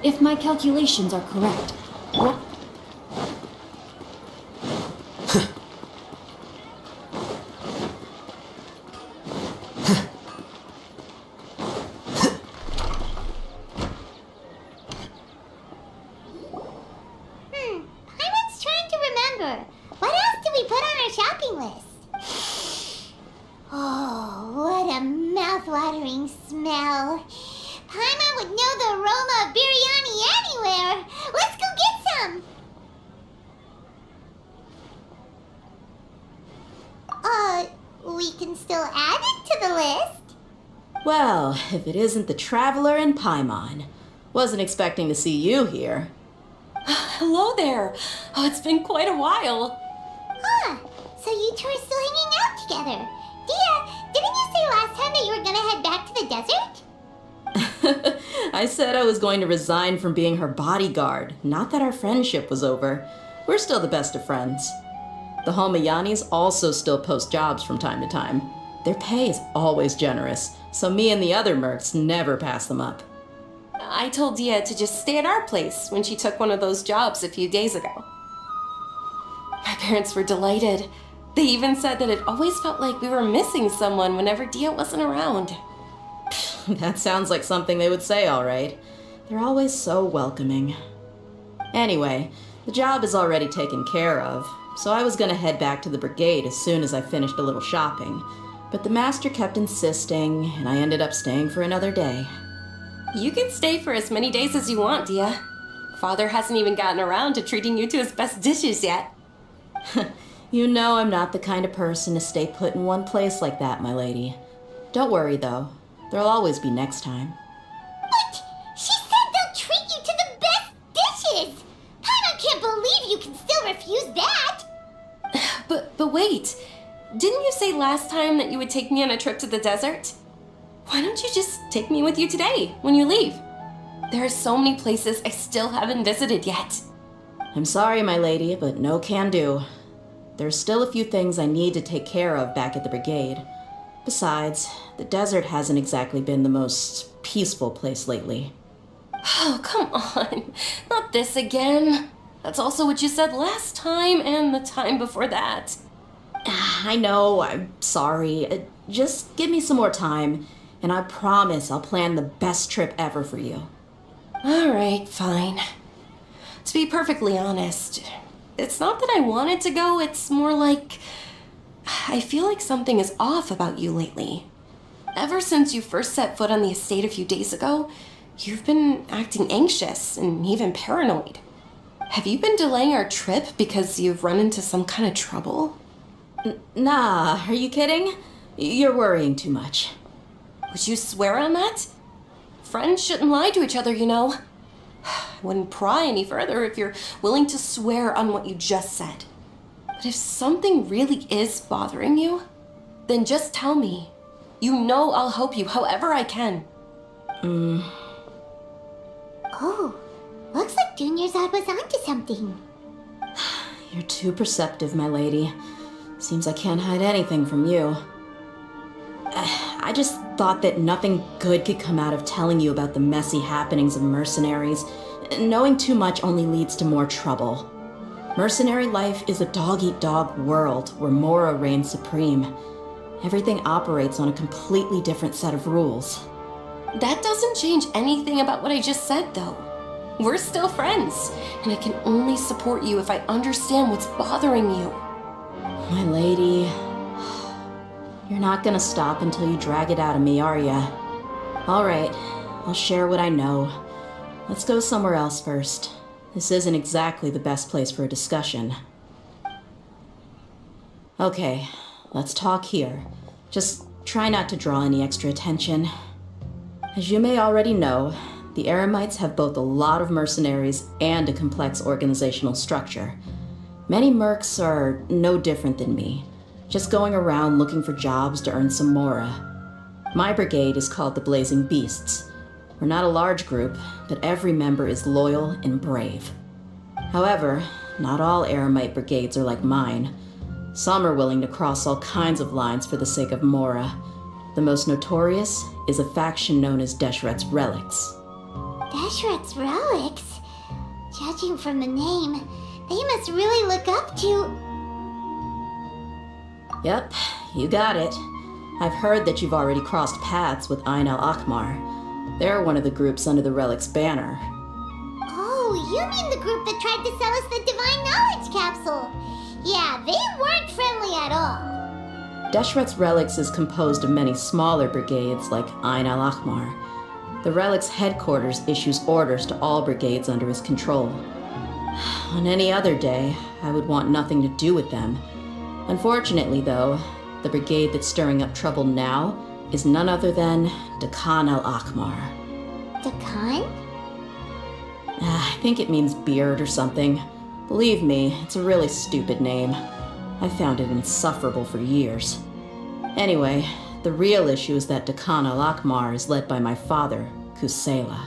If my calculations are correct, what... Paimon's trying to remember. What else did we put on our shopping list? Oh, what a mouth-watering smell. Paimon would know the aroma of biryani anywhere. Let's go get some. We can still add it to the list. Well, if it isn't the Traveler and Paimon. Wasn't expecting to see you here. Hello there. Oh, it's been quite a while. So you two are still hanging out together. Dehya, didn't you say last time that you were gonna head back to the desert? I said I was going to resign from being her bodyguard, not that our friendship was over. We're still the best of friends. The Homayanis also still post jobs from time to time. Their pay is always generous, so me and the other mercs never pass them up. I told Dehya to just stay at our place when she took one of those jobs a few days ago. My parents were delighted. They even said that it always felt like we were missing someone whenever Dehya wasn't around. That sounds like something they would say, all right. They're always so welcoming. Anyway, the job is already taken care of, so I was gonna head back to the brigade as soon as I finished a little shopping. But the master kept insisting, and I ended up staying for another day. You can stay for as many days as you want, Dehya. Father hasn't even gotten around to treating you to his best dishes yet. You know I'm not the kind of person to stay put in one place like that, my lady. Don't worry, though. There'll always be next time. What? She said they'll treat you to the best dishes! Paimon can't believe you can still refuse that! But wait, didn't you say last time that you would take me on a trip to the desert? Why don't you just take me with you today, when you leave? There are so many places I still haven't visited yet. I'm sorry, my lady, but no can do. There's still a few things I need to take care of back at the brigade. Besides, the desert hasn't exactly been the most peaceful place lately. Oh, come on. Not this again. That's also what you said last time and the time before that. I know, I'm sorry. Just give me some more time, and I promise I'll plan the best trip ever for you. All right, fine. To be perfectly honest, it's not that I wanted to go, it's more like I feel like something is off about you lately. Ever since you first set foot on the estate a few days ago, you've been acting anxious and even paranoid. Have you been delaying our trip because you've run into some kind of trouble? Nah, are you kidding? You're worrying too much. Would you swear on that? Friends shouldn't lie to each other, you know. I wouldn't pry any further if you're willing to swear on what you just said. But if something really is bothering you, then just tell me. You know I'll help you however I can. Oh, looks like Junior's was onto something. You're too perceptive, my lady. Seems I can't hide anything from you. I just thought that nothing good could come out of telling you about the messy happenings of mercenaries. Knowing too much only leads to more trouble. Mercenary life is a dog-eat-dog world where Mora reigns supreme. Everything operates on a completely different set of rules. That doesn't change anything about what I just said, though. We're still friends, and I can only support you if I understand what's bothering you. My lady, you're not gonna stop until you drag it out of me, are ya? All right, I'll share what I know. Let's go somewhere else first. This isn't exactly the best place for a discussion. Okay, let's talk here. Just try not to draw any extra attention. As you may already know, the Eremites have both a lot of mercenaries and a complex organizational structure. Many mercs are no different than me, just going around looking for jobs to earn some mora. My brigade is called the Blazing Beasts. We're not a large group, but every member is loyal and brave. However, not all Eremite brigades are like mine. Some are willing to cross all kinds of lines for the sake of mora. The most notorious is a faction known as Deshret's Relics. Deshret's relics? Judging from the name, they must really look up to... Yep, you got it. I've heard that you've already crossed paths with Ain al-Akmar. They're one of the groups under the Relic's banner. Oh, you mean the group that tried to sell us the Divine Knowledge Capsule? Yeah, they weren't friendly at all. Deshret's Relics is composed of many smaller brigades like Ain al-Akmar. The Relic's headquarters issues orders to all brigades under his control. On any other day, I would want nothing to do with them. Unfortunately, though, the brigade that's stirring up trouble now is none other than Dehya al-Akmar. Dakan? I think it means beard or something. Believe me, it's a really stupid name. I found it insufferable for years. Anyway, the real issue is that Dehya al-Akmar is led by my father, Kusela.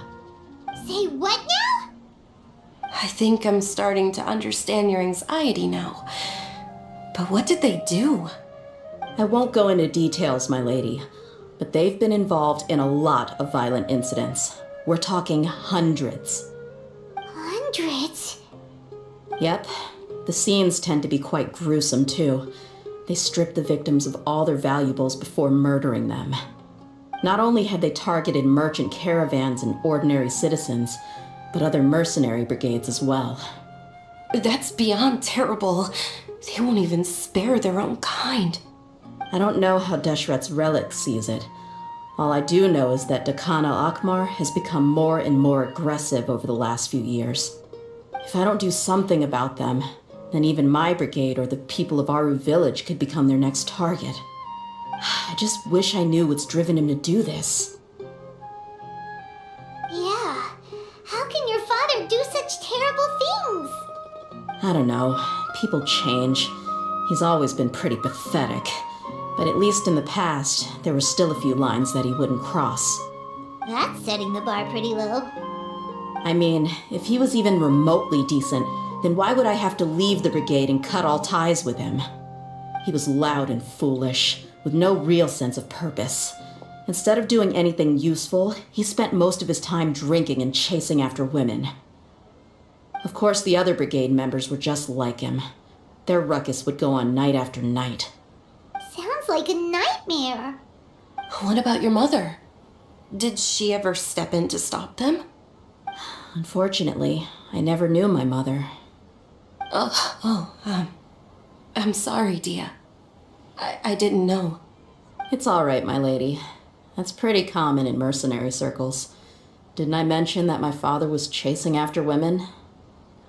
Say what now? I think I'm starting to understand your anxiety now. But what did they do? I won't go into details, my lady, but they've been involved in a lot of violent incidents. We're talking hundreds. Hundreds? Yep, the scenes tend to be quite gruesome too. They strip the victims of all their valuables before murdering them. Not only had they targeted merchant caravans and ordinary citizens, but other mercenary brigades as well. That's beyond terrible. They won't even spare their own kind. I don't know how Deshret's Relic sees it. All I do know is that Dehya al-Akmar has become more and more aggressive over the last few years. If I don't do something about them, then even my brigade or the people of Aru village could become their next target. I just wish I knew what's driven him to do this. Yeah. How can your father do such terrible things? I don't know. People change. He's always been pretty pathetic. But at least in the past, there were still a few lines that he wouldn't cross. That's setting the bar pretty low. I mean, if he was even remotely decent, then why would I have to leave the brigade and cut all ties with him? He was loud and foolish, with no real sense of purpose. Instead of doing anything useful, he spent most of his time drinking and chasing after women. Of course, the other brigade members were just like him. Their ruckus would go on night after night. Sounds like a nightmare. What about your mother? Did she ever step in to stop them? Unfortunately, I never knew my mother. I'm sorry, Dehya. I didn't know. It's all right, my lady. That's pretty common in mercenary circles. Didn't I mention that my father was chasing after women?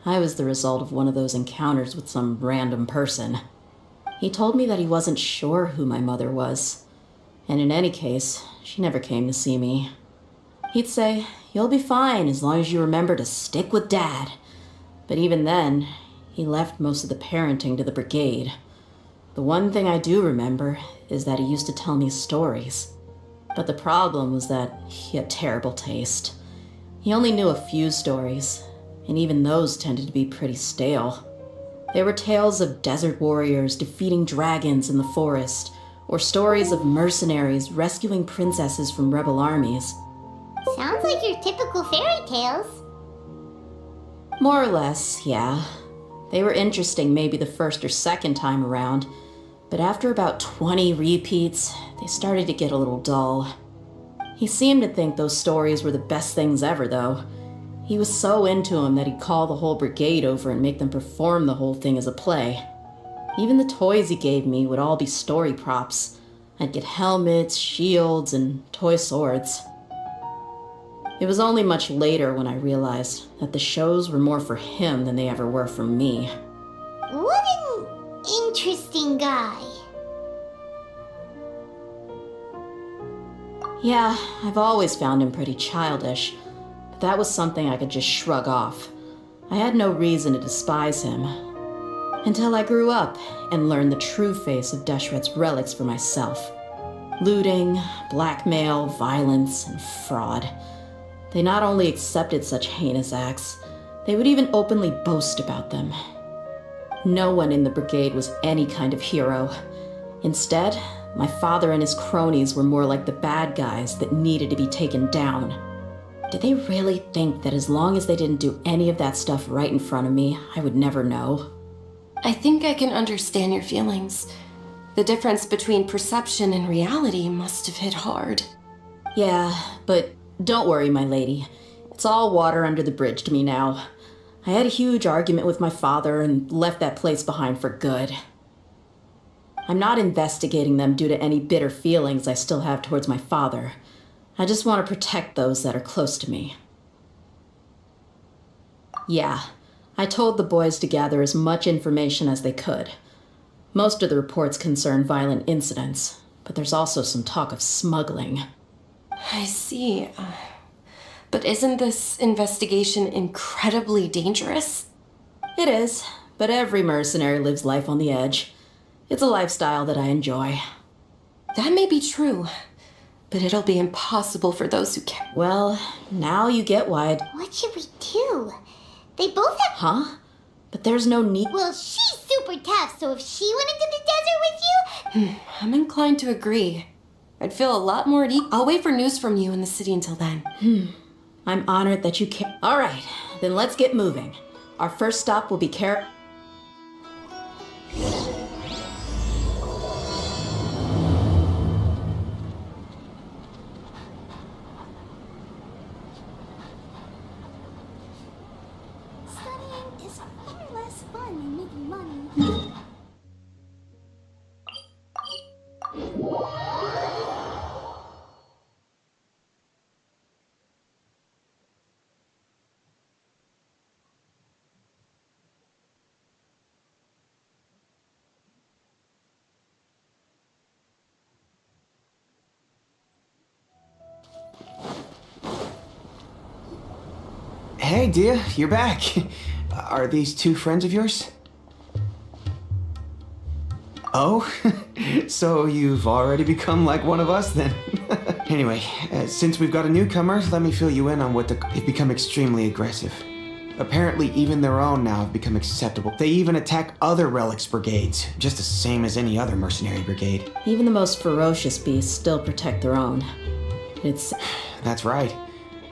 I was the result of one of those encounters with some random person. He told me that he wasn't sure who my mother was. And in any case, she never came to see me. He'd say, "You'll be fine as long as you remember to stick with Dad." But even then, he left most of the parenting to the brigade. The one thing I do remember is that he used to tell me stories. But the problem was that he had terrible taste. He only knew a few stories, and even those tended to be pretty stale. They were tales of desert warriors defeating dragons in the forest, or stories of mercenaries rescuing princesses from rebel armies. Sounds like your typical fairy tales. More or less, yeah. They were interesting maybe the first or second time around, but after about 20 repeats, they started to get a little dull. He seemed to think those stories were the best things ever, though. He was so into them that he'd call the whole brigade over and make them perform the whole thing as a play. Even the toys he gave me would all be story props. I'd get helmets, shields, and toy swords. It was only much later when I realized that the shows were more for him than they ever were for me. What an interesting guy. Yeah, I've always found him pretty childish, but that was something I could just shrug off. I had no reason to despise him. Until I grew up and learned the true face of Deshret's relics for myself. Looting, blackmail, violence, and fraud. They not only accepted such heinous acts, they would even openly boast about them. No one in the brigade was any kind of hero. Instead, my father and his cronies were more like the bad guys that needed to be taken down. Did they really think that as long as they didn't do any of that stuff right in front of me, I would never know? I think I can understand your feelings. The difference between perception and reality must have hit hard. Yeah, but don't worry, my lady. It's all water under the bridge to me now. I had a huge argument with my father and left that place behind for good. I'm not investigating them due to any bitter feelings I still have towards my father. I just want to protect those that are close to me. Yeah, I told the boys to gather as much information as they could. Most of the reports concern violent incidents, but there's also some talk of smuggling. I see. But isn't this investigation incredibly dangerous? It is, but every mercenary lives life on the edge. It's a lifestyle that I enjoy. That may be true, but it'll be impossible for those who can't. Well, now you get why. What should we do? They both have... Huh? But there's no need. Well, she's super tough, so if she went into the desert with you... I'm inclined to agree. I'd feel a lot more at ease. I'll wait for news from you in the city until then. I'm honored that you care. All right, then let's get moving. Our first stop will be Studying is far less fun than making money. Hey, Dehya, you're back. Are these two friends of yours? Oh, so you've already become like one of us then? Anyway, since we've got a newcomer, let me fill you in on they've become extremely aggressive. Apparently, even their own now have become acceptable. They even attack other relics brigades, just the same as any other mercenary brigade. Even the most ferocious beasts still protect their own. That's right.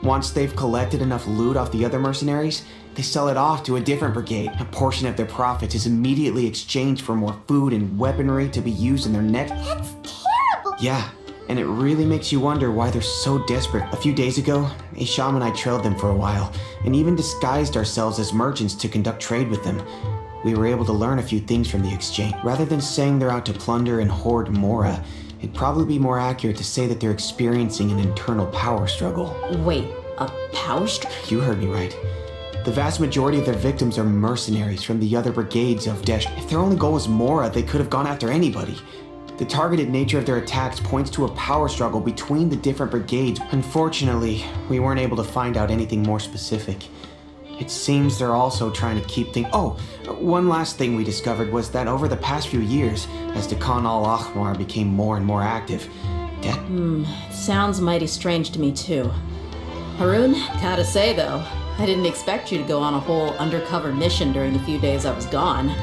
Once they've collected enough loot off the other mercenaries, they sell it off to a different brigade. A portion of their profits is immediately exchanged for more food and weaponry to be used in their next... That's terrible! Yeah, and it really makes you wonder why they're so desperate. A few days ago, a shaman and I trailed them for a while, and even disguised ourselves as merchants to conduct trade with them. We were able to learn a few things from the exchange. Rather than saying they're out to plunder and hoard Mora, it'd probably be more accurate to say that they're experiencing an internal power struggle. Wait, a power struggle? You heard me right. The vast majority of their victims are mercenaries from the other brigades of Desh. If their only goal was Mora, they could have gone after anybody. The targeted nature of their attacks points to a power struggle between the different brigades. Unfortunately, we weren't able to find out anything more specific. It seems they're also trying to keep things... Oh, one last thing we discovered was that over the past few years, as Dekan al-Ahmar became more and more active, It sounds mighty strange to me too. Harun, gotta say though, I didn't expect you to go on a whole undercover mission during the few days I was gone.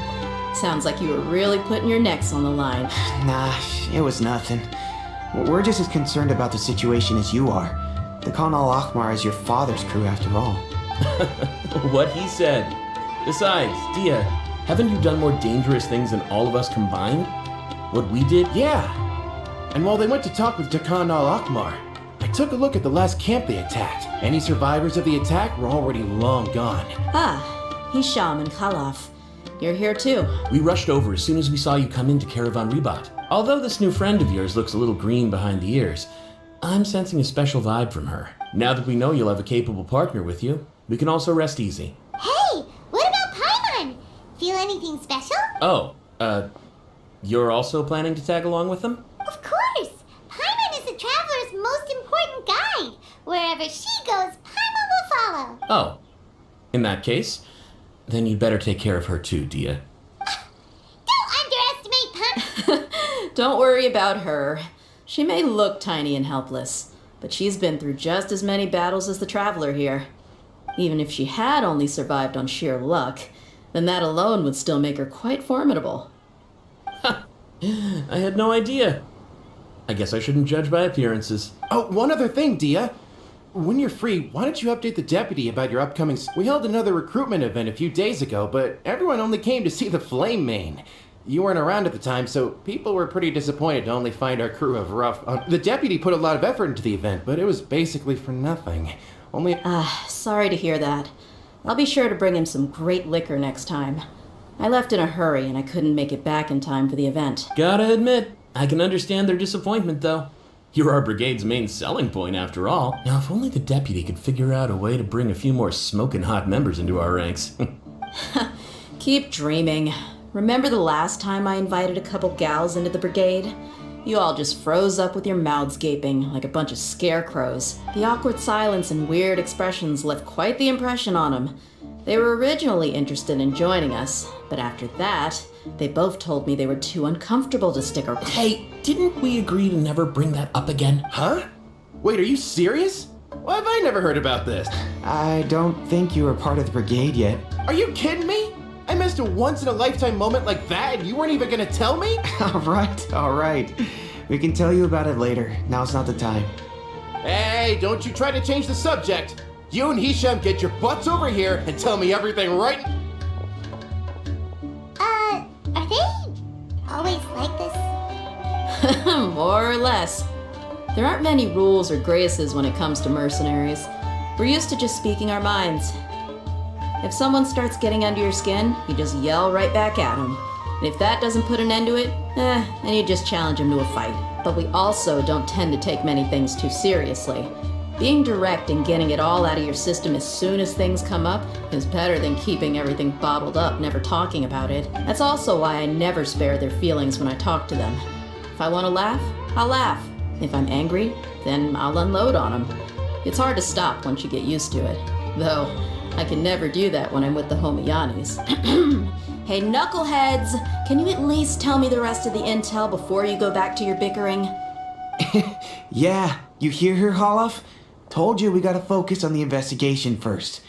Sounds like you were really putting your necks on the line. Nah, it was nothing. We're just as concerned about the situation as you are. Dekan al-Ahmar is your father's crew after all. What he said. Besides, Dehya, haven't you done more dangerous things than all of us combined? What we did? Yeah. And while they went to talk with Dekan al-Ahmar, I took a look at the last camp they attacked. Any survivors of the attack were already long gone. Ah, Hisham and Khalaf. You're here too. We rushed over as soon as we saw you come into Caravan Ribat. Although this new friend of yours looks a little green behind the ears, I'm sensing a special vibe from her. Now that we know you'll have a capable partner with you, we can also rest easy. Hey, what about Paimon? Feel anything special? Oh, you're also planning to tag along with them? Of course! Paimon is the traveler's most important guide. Wherever she goes, Paimon will follow. Oh, in that case, then you'd better take care of her too, Dehya. Don't underestimate Paimon. Don't worry about her. She may look tiny and helpless, but she's been through just as many battles as the traveler here. Even if she had only survived on sheer luck, then that alone would still make her quite formidable. I had no idea. I guess I shouldn't judge by appearances. Oh, one other thing, Dehya. when you're free, why don't you update the deputy about your upcoming... We held another recruitment event a few days ago, but everyone only came to see the Flame Main. You weren't around at the time, so people were pretty disappointed to only find our crew of rough... the deputy put a lot of effort into the event, but it was basically for nothing. Only... Sorry to hear that. I'll be sure to bring him some great liquor next time. I left in a hurry and I couldn't make it back in time for the event. Gotta admit, I can understand their disappointment, though. You're our brigade's main selling point, after all. Now, if only the deputy could figure out a way to bring a few more smoking hot members into our ranks. Keep dreaming. Remember the last time I invited a couple gals into the brigade? You all just froze up with your mouths gaping like a bunch of scarecrows. The awkward silence and weird expressions left quite the impression on them. They were originally interested in joining us, but after that, they both told me they were too uncomfortable to stick around. Hey, didn't we agree to never bring that up again? Huh? Wait, are you serious? Why have I never heard about this? I don't think you were part of the brigade yet. Are you kidding me? I missed a once-in-a-lifetime moment like that and you weren't even gonna tell me? All right. We can tell you about it later. Now's not the time. Hey, don't you try to change the subject. You and Hisham get your butts over here and tell me everything right... Are they always like this? More or less. There aren't many rules or graces when it comes to mercenaries. We're used to just speaking our minds. If someone starts getting under your skin, you just yell right back at them. And if that doesn't put an end to it, then you just challenge them to a fight. But we also don't tend to take many things too seriously. Being direct and getting it all out of your system as soon as things come up is better than keeping everything bottled up, never talking about it. That's also why I never spare their feelings when I talk to them. If I want to laugh, I'll laugh. If I'm angry, then I'll unload on them. It's hard to stop once you get used to it. Though, I can never do that when I'm with the Homiyanis. Hey, knuckleheads! Can you at least tell me the rest of the intel before you go back to your bickering? Yeah, you hear her, Holof? Told you we gotta focus on the investigation first.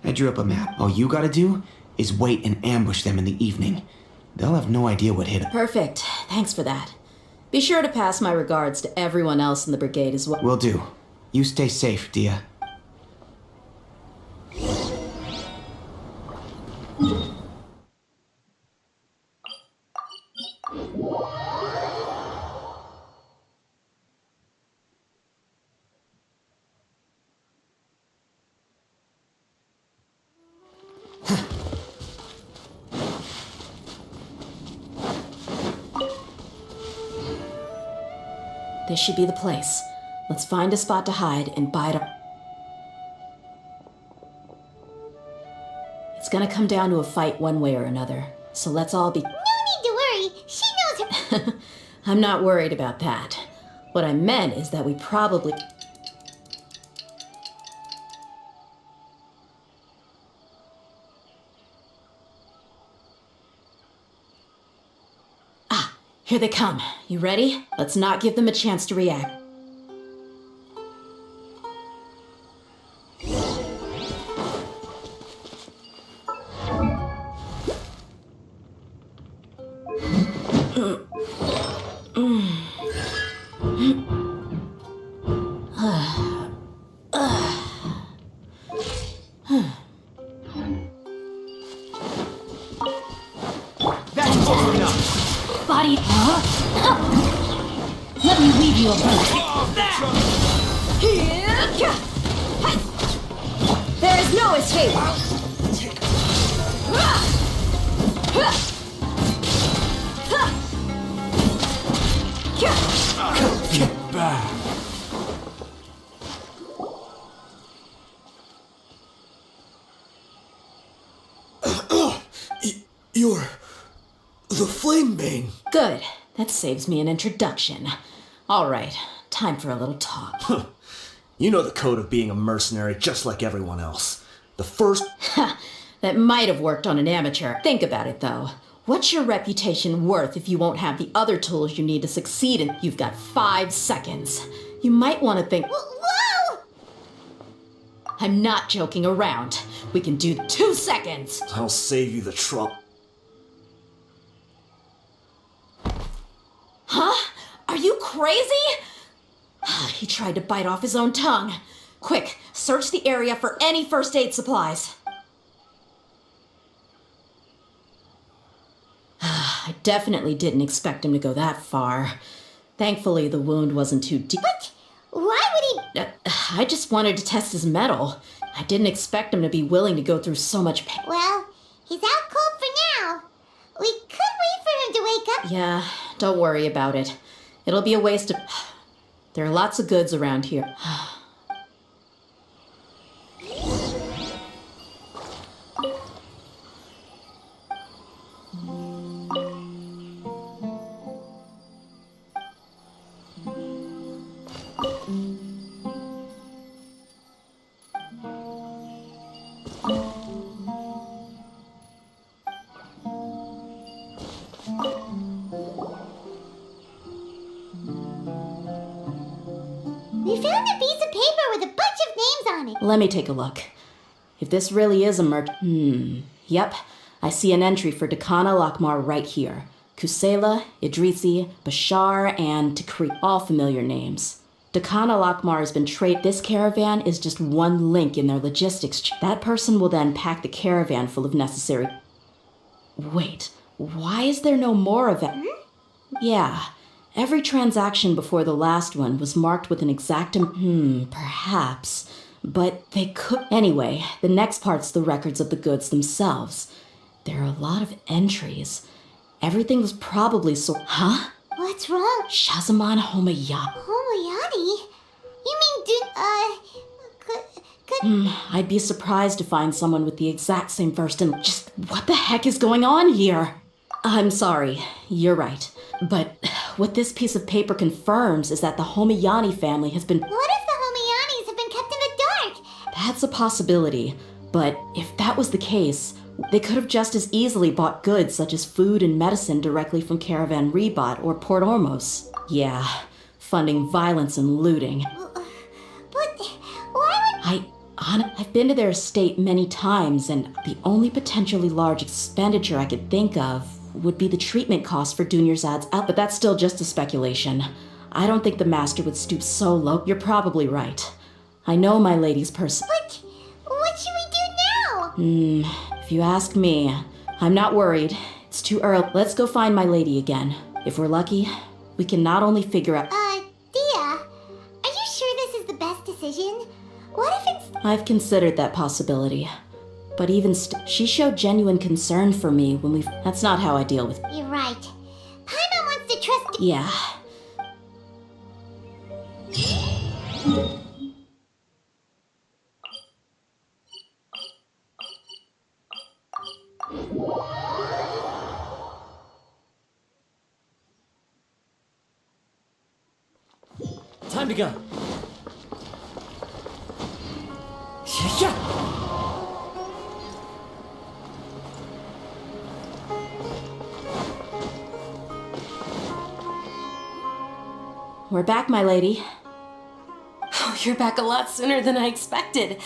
I drew up a map. All you gotta do is wait and ambush them in the evening. They'll have no idea what hit them. Perfect. Thanks for that. Be sure to pass my regards to everyone else in the brigade as well. Will do. You stay safe, Dehya. This should be the place. Let's find a spot to hide and bide our... It's gonna come down to a fight one way or another, so let's all be... No need to worry. She knows her... I'm not worried about that. What I meant is that we probably... Ah, here they come. You ready? Let's not give them a chance to react. Body. Let me weave you a boat. There is no escape! Get back! You're... the Flame Bane. Good. That saves me an introduction. All right, time for a little talk. You know the code of being a mercenary just like everyone else. The first... That might have worked on an amateur. Think about it, though. What's your reputation worth if you won't have the other tools you need to succeed in? You've got 5 seconds. You might want to think... Whoa! I'm not joking around. We can do 2 seconds. I'll save you the trouble. Huh? Are you crazy? He tried to bite off his own tongue. Quick, search the area for any first aid supplies. I definitely didn't expect him to go that far. Thankfully, the wound wasn't too deep. But why would he... I just wanted to test his mettle. I didn't expect him to be willing to go through so much pain. Well, he's out cold for now. We could wait for him to wake up. Yeah, don't worry about it. It'll be a waste of... There are lots of goods around here. We found a piece of paper with a bunch of names on it. Let me take a look. If this really is a Yep, I see an entry for Dakana Lakmar right here. Kusela, Idrisi, Bashar, and Tikri, all familiar names. Dakana Lakmar has been traded. This caravan is just one link in their logistics. That person will then pack the caravan full of necessary... Wait, why is there no more of it? Yeah, every transaction before the last one was marked with an exact... perhaps. But they could... Anyway, the next part's the records of the goods themselves. There are a lot of entries. Everything was probably Huh? What's wrong? Shazamon Homayat. Homoyati? You mean, I'd be surprised to find someone with the exact same first and... Just what the heck is going on here? I'm sorry, you're right. But what this piece of paper confirms is that the Homayani family has been... What if the Homayanis have been kept in the dark? That's a possibility. But if that was the case, they could have just as easily bought goods such as food and medicine directly from Caravan Rebat or Port Ormos. Yeah, funding violence and looting. But why would... I've been to their estate many times, and the only potentially large expenditure I could think of would be the treatment costs for Dunyarzad's out, but that's still just a speculation. I don't think the master would stoop so low. You're probably right. I know my lady's person. But what should we do now? If you ask me, I'm not worried. It's too early. Let's go find my lady again. If we're lucky, we can not only figure out... Dehya, are you sure this is the best decision? What if it's... I've considered that possibility. But even she showed genuine concern for me when we... That's not how I deal with... You're right. Paimon wants to trust... Yeah. Time to go. Yeah. We're back, my lady. Oh, you're back a lot sooner than I expected.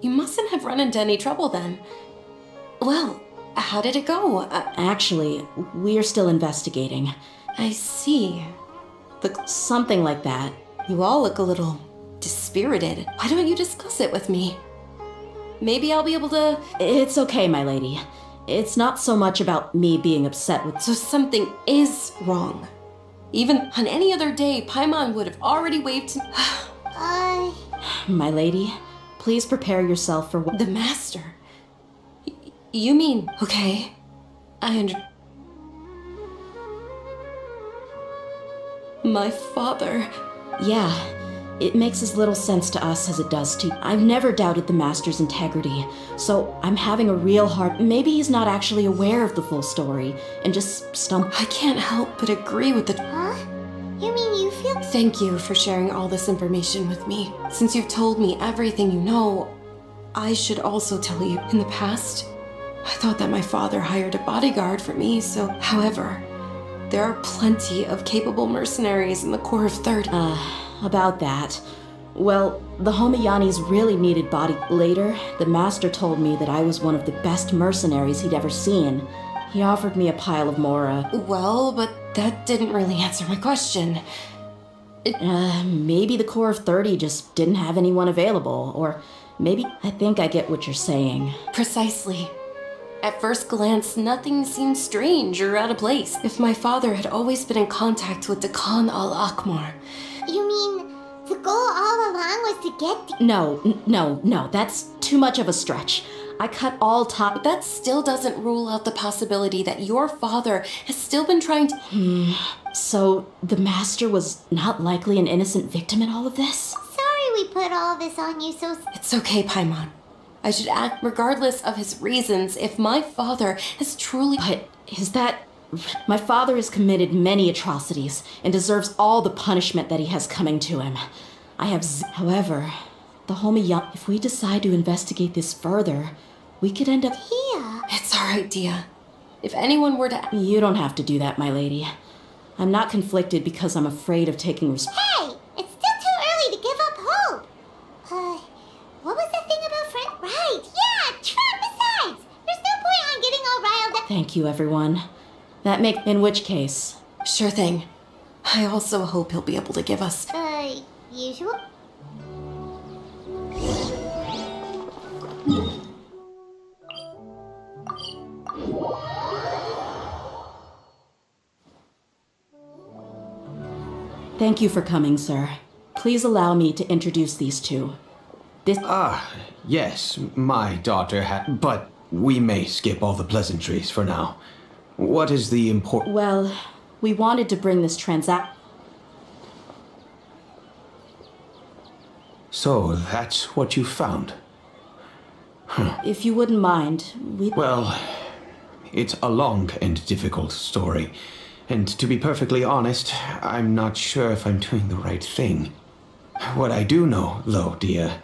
You mustn't have run into any trouble then. Well, how did it go? Actually, we're still investigating. I see. Something like that. You all look a little dispirited. Why don't you discuss it with me? Maybe I'll be able to... It's okay, my lady. It's not so much about me being upset with... So something is wrong. Even on any other day, Paimon would have already waved to... My lady, please prepare yourself for what... The master? You mean... Okay, My father... Yeah, it makes as little sense to us as it does to you. I've never doubted the master's integrity, so I'm having a real hard... Maybe he's not actually aware of the full story, and just I can't help but agree with the... Huh? You mean you feel... Thank you for sharing all this information with me. Since you've told me everything you know, I should also tell you. In the past, I thought that my father hired a bodyguard for me, so... However, there are plenty of capable mercenaries in the Corps of Third. About that. Well, the Homayanis really needed body... Later, the master told me that I was one of the best mercenaries he'd ever seen. He offered me a pile of Mora. Well, but that didn't really answer my question. Maybe the Core of 30 just didn't have anyone available, or maybe... I think I get what you're saying. Precisely. At first glance, nothing seemed strange or out of place. If my father had always been in contact with the Khan al-Akmar. You mean the goal all along was to get the... No, that's too much of a stretch. I cut all top... That still doesn't rule out the possibility that your father has still been trying to... So, the Master was not likely an innocent victim in all of this? Sorry we put all this on you so... It's okay, Paimon. I should act regardless of his reasons if my father has truly... But is that... My father has committed many atrocities and deserves all the punishment that he has coming to him. However, the homie young... If we decide to investigate this further, we could end up... Here. It's alright, Dehya. If anyone were to... You don't have to do that, my lady. I'm not conflicted because I'm afraid of taking Hey! It's still too early to give up hope! What was the thing about Frank? Right, yeah, true, besides! There's no point on getting all riled up. Thank you, everyone. In which case... Sure thing. I also hope he'll be able to give us... Usual? Thank you for coming, sir. Please allow me to introduce these two. Yes, my daughter had... But we may skip all the pleasantries for now. What is the important... Well, we wanted to bring this So, that's what you found? If you wouldn't mind, Well, it's a long and difficult story. And to be perfectly honest, I'm not sure if I'm doing the right thing. What I do know, though, Dehya,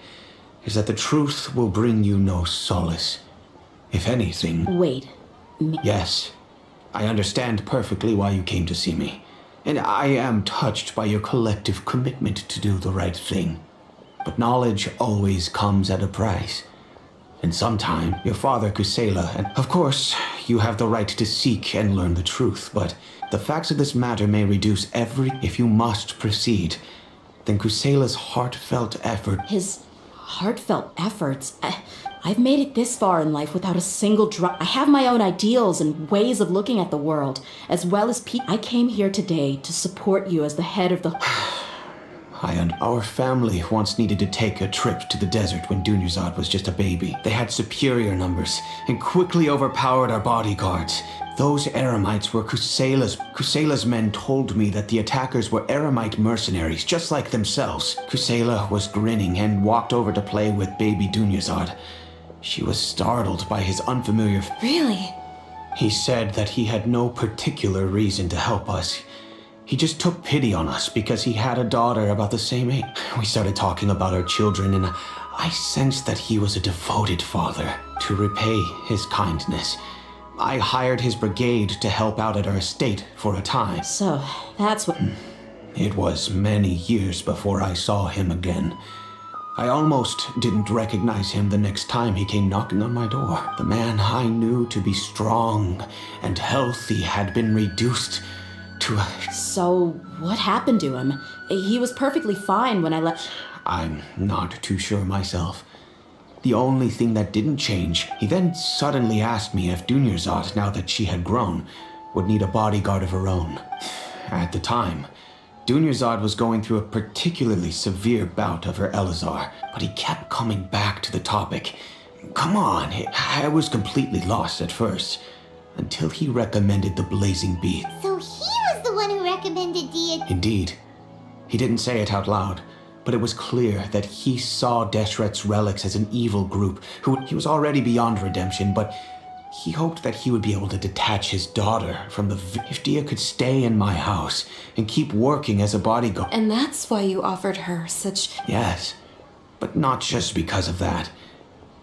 is that the truth will bring you no solace. If anything... Wait. Yes, I understand perfectly why you came to see me. And I am touched by your collective commitment to do the right thing. But knowledge always comes at a price. And sometime, your father Kusela, and of course, you have the right to seek and learn the truth, but the facts of this matter may reduce if you must proceed, then Kusela's heartfelt effort... His heartfelt efforts? I've made it this far in life without a single drop. I have my own ideals and ways of looking at the world, as well as I came here today to support you as the head of the... Our family once needed to take a trip to the desert when Dunyarzad was just a baby. They had superior numbers and quickly overpowered our bodyguards. Those Eremites were Kusela's. Kusela's men told me that the attackers were Eremite mercenaries, just like themselves. Kusela was grinning and walked over to play with baby Dunyarzad. She was startled by his unfamiliar... Really? He said that he had no particular reason to help us. He just took pity on us because he had a daughter about the same age. We started talking about our children, and I sensed that he was a devoted father. To repay his kindness, I hired his brigade to help out at our estate for a time. So, that's what... It was many years before I saw him again. I almost didn't recognize him the next time he came knocking on my door. The man I knew to be strong and healthy had been reduced to a... So, what happened to him? He was perfectly fine when I left... I'm not too sure myself. The only thing that didn't change, he then suddenly asked me if Dunyarzad, now that she had grown, would need a bodyguard of her own. At the time, Dunyarzad was going through a particularly severe bout of her Elazar, but he kept coming back to the topic. Come on, I was completely lost at first, until he recommended the Blazing Beast. So he was the one who recommended Dehya. Indeed. He didn't say it out loud, but it was clear that he saw Deshret's relics as an evil group he was already beyond redemption, but he hoped that he would be able to detach his daughter from the... If Dehya could stay in my house and keep working as a bodyguard... And that's why you offered her such... Yes, but not just because of that.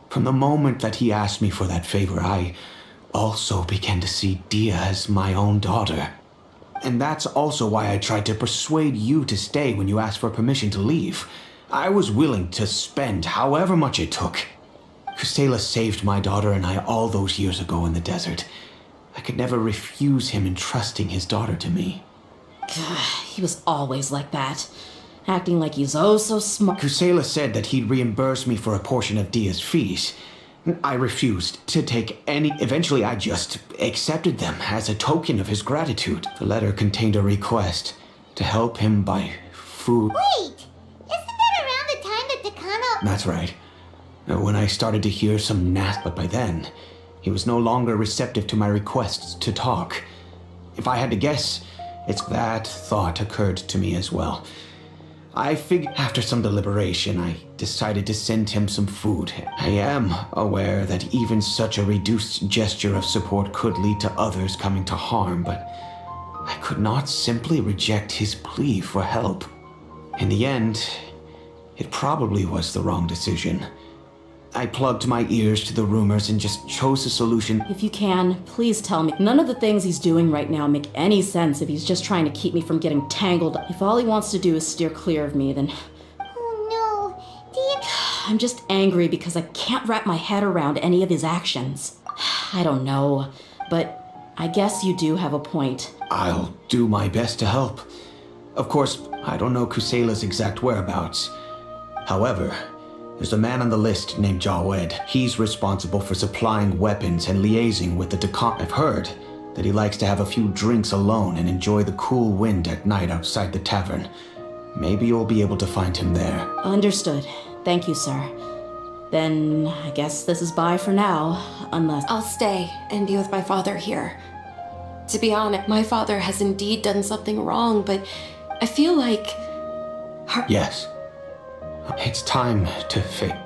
From the moment that he asked me for that favor, I also began to see Dehya as my own daughter. And that's also why I tried to persuade you to stay when you asked for permission to leave. I was willing to spend however much it took. Kusela saved my daughter and I all those years ago in the desert. I could never refuse him entrusting his daughter to me. He was always like that, acting like he's oh so smart. Kusela said that he'd reimburse me for a portion of Dia's fees. I refused to take any. Eventually, I just accepted them as a token of his gratitude. The letter contained a request to help him buy food. Wait! Isn't that around the time that Takano... That's right. When I started to hear some but by then, he was no longer receptive to my requests to talk. If I had to guess, it's that thought occurred to me as well. I figured after some deliberation, I decided to send him some food. I am aware that even such a reduced gesture of support could lead to others coming to harm, but I could not simply reject his plea for help. In the end, it probably was the wrong decision. I plugged my ears to the rumors and just chose a solution. If you can, please tell me. None of the things he's doing right now make any sense if he's just trying to keep me from getting tangled. If all he wants to do is steer clear of me, then... Oh no, Dehya... I'm just angry because I can't wrap my head around any of his actions. I don't know, but I guess you do have a point. I'll do my best to help. Of course, I don't know Kusela's exact whereabouts. However, there's a man on the list named Jawed. He's responsible for supplying weapons and liaising with the Dakar. I've heard that he likes to have a few drinks alone and enjoy the cool wind at night outside the tavern. Maybe you'll be able to find him there. Understood. Thank you, sir. Then I guess this is bye for now, unless... I'll stay and be with my father here. To be honest, my father has indeed done something wrong, but I feel like... Yes. It's time to fix.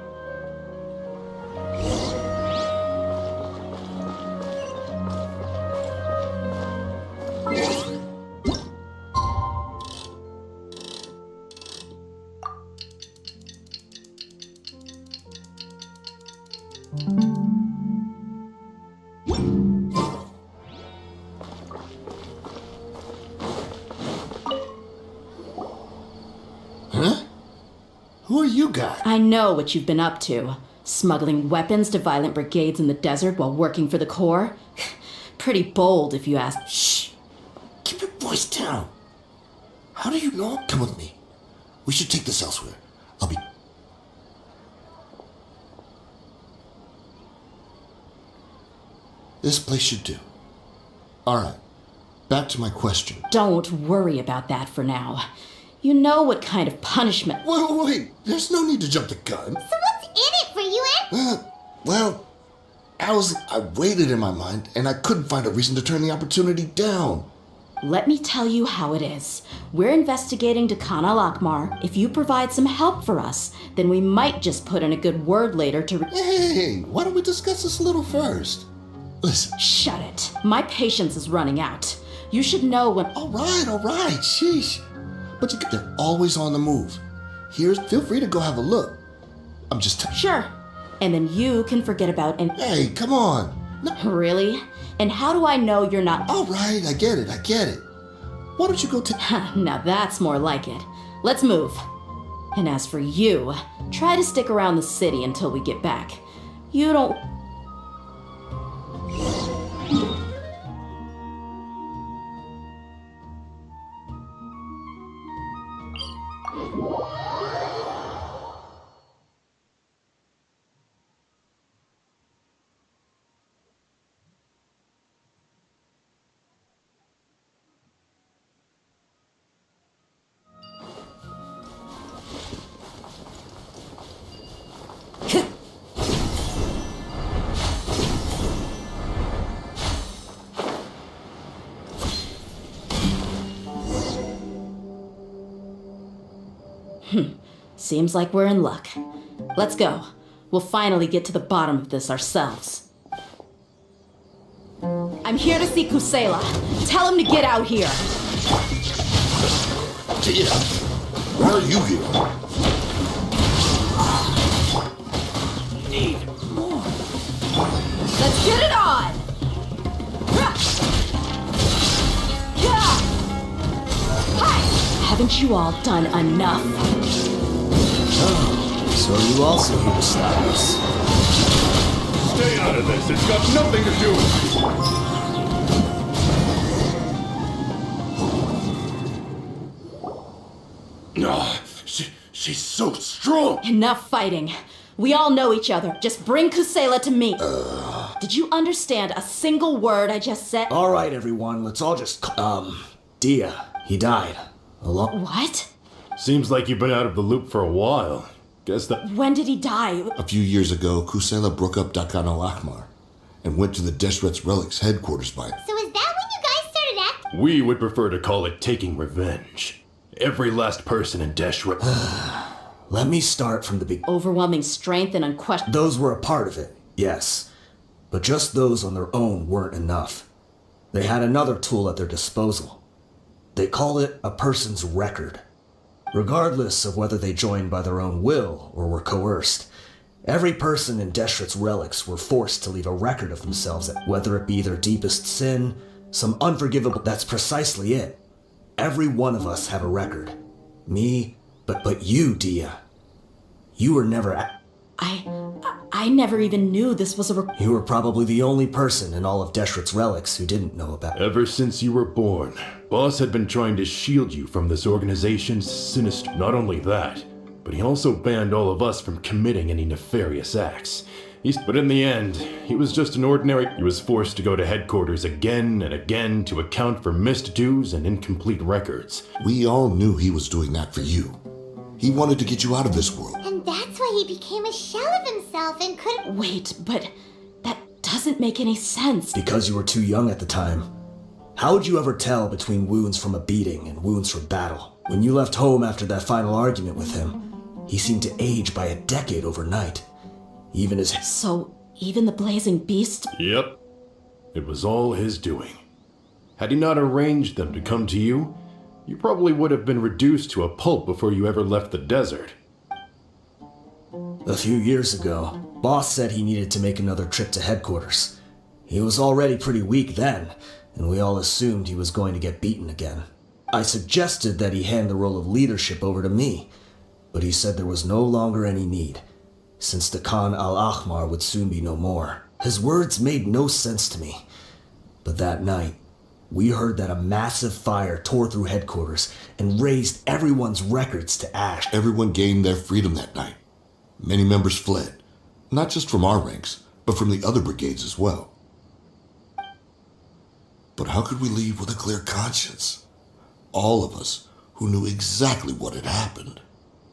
Who are you guys? I know what you've been up to. Smuggling weapons to violent brigades in the desert while working for the Corps? Pretty bold, if you ask. Shh! Keep your voice down. How do you know? Come with me. We should take this elsewhere. I'll be... This place should do. Alright. Back to my question. Don't worry about that for now. You know what kind of punishment... Wait. There's no need to jump the gun. So what's in it for you, Ed? Well, I waited in my mind, and I couldn't find a reason to turn the opportunity down. Let me tell you how it is. We're investigating Dakan al-Akmar. If you provide some help for us, then we might just put in a good word later to... Hey, why don't we discuss this a little first? Listen. Shut it. My patience is running out. You should know when... All right. Sheesh. But they're always on the move. Feel free to go have a look. I'm just... Sure. And then you can forget about... Hey, come on. No. Really? And how do I know you're not... All right, I get it. Why don't you go to... Now that's more like it. Let's move. And as for you, try to stick around the city until we get back. You don't... Seems like we're in luck. Let's go. We'll finally get to the bottom of this ourselves. I'm here to see Kusela. Tell him to get out here. Dehya, why are you here? Need more. Let's get it on! Haven't you all done enough? So are you also here to stop us? Stay out of this. It's got nothing to do with strong. Enough fighting. We all know each other. Just bring Kusela to me. Did you understand a single word I just said? All right, everyone, let's all just... Dehya, he died. What? Seems like you've been out of the loop for a while. Guess that... When did he die? A few years ago, Kusela broke up Dakan al-Ahmar and went to the Deshret's Relics headquarters by... So is that when you guys started acting? We would prefer to call it taking revenge. Every last person in Deshret... Let me start from the beginning. Overwhelming strength and unquestioned... Those were a part of it, yes. But just those on their own weren't enough. They had another tool at their disposal. They call it a person's record. Regardless of whether they joined by their own will or were coerced, every person in Deshret's relics were forced to leave a record of themselves, whether it be their deepest sin, some unforgivable... That's precisely it. Every one of us have a record. Me, but you, Dehya. You were never... I never even knew this was a... You were probably the only person in all of Deshret's relics who didn't know about it. Ever since you were born, Boss had been trying to shield you from this organization's sinister... Not only that, but he also banned all of us from committing any nefarious acts. But in the end, he was just an ordinary... He was forced to go to headquarters again and again to account for missed dues and incomplete records. We all knew he was doing that for you. He wanted to get you out of this world. And that's why he became a shell of himself and couldn't... Wait, but that doesn't make any sense. Because you were too young at the time. How would you ever tell between wounds from a beating and wounds from battle? When you left home after that final argument with him, he seemed to age by a decade overnight. Even his... So, even the blazing beast... Yep. It was all his doing. Had he not arranged them to come to you, you probably would have been reduced to a pulp before you ever left the desert. A few years ago, Boss said he needed to make another trip to headquarters. He was already pretty weak then, and we all assumed he was going to get beaten again. I suggested that he hand the role of leadership over to me, but he said there was no longer any need, since the Khan al-Ahmar would soon be no more. His words made no sense to me, but that night, we heard that a massive fire tore through headquarters and razed everyone's records to ash. Everyone gained their freedom that night. Many members fled, not just from our ranks, but from the other brigades as well. But how could we leave with a clear conscience? All of us who knew exactly what had happened.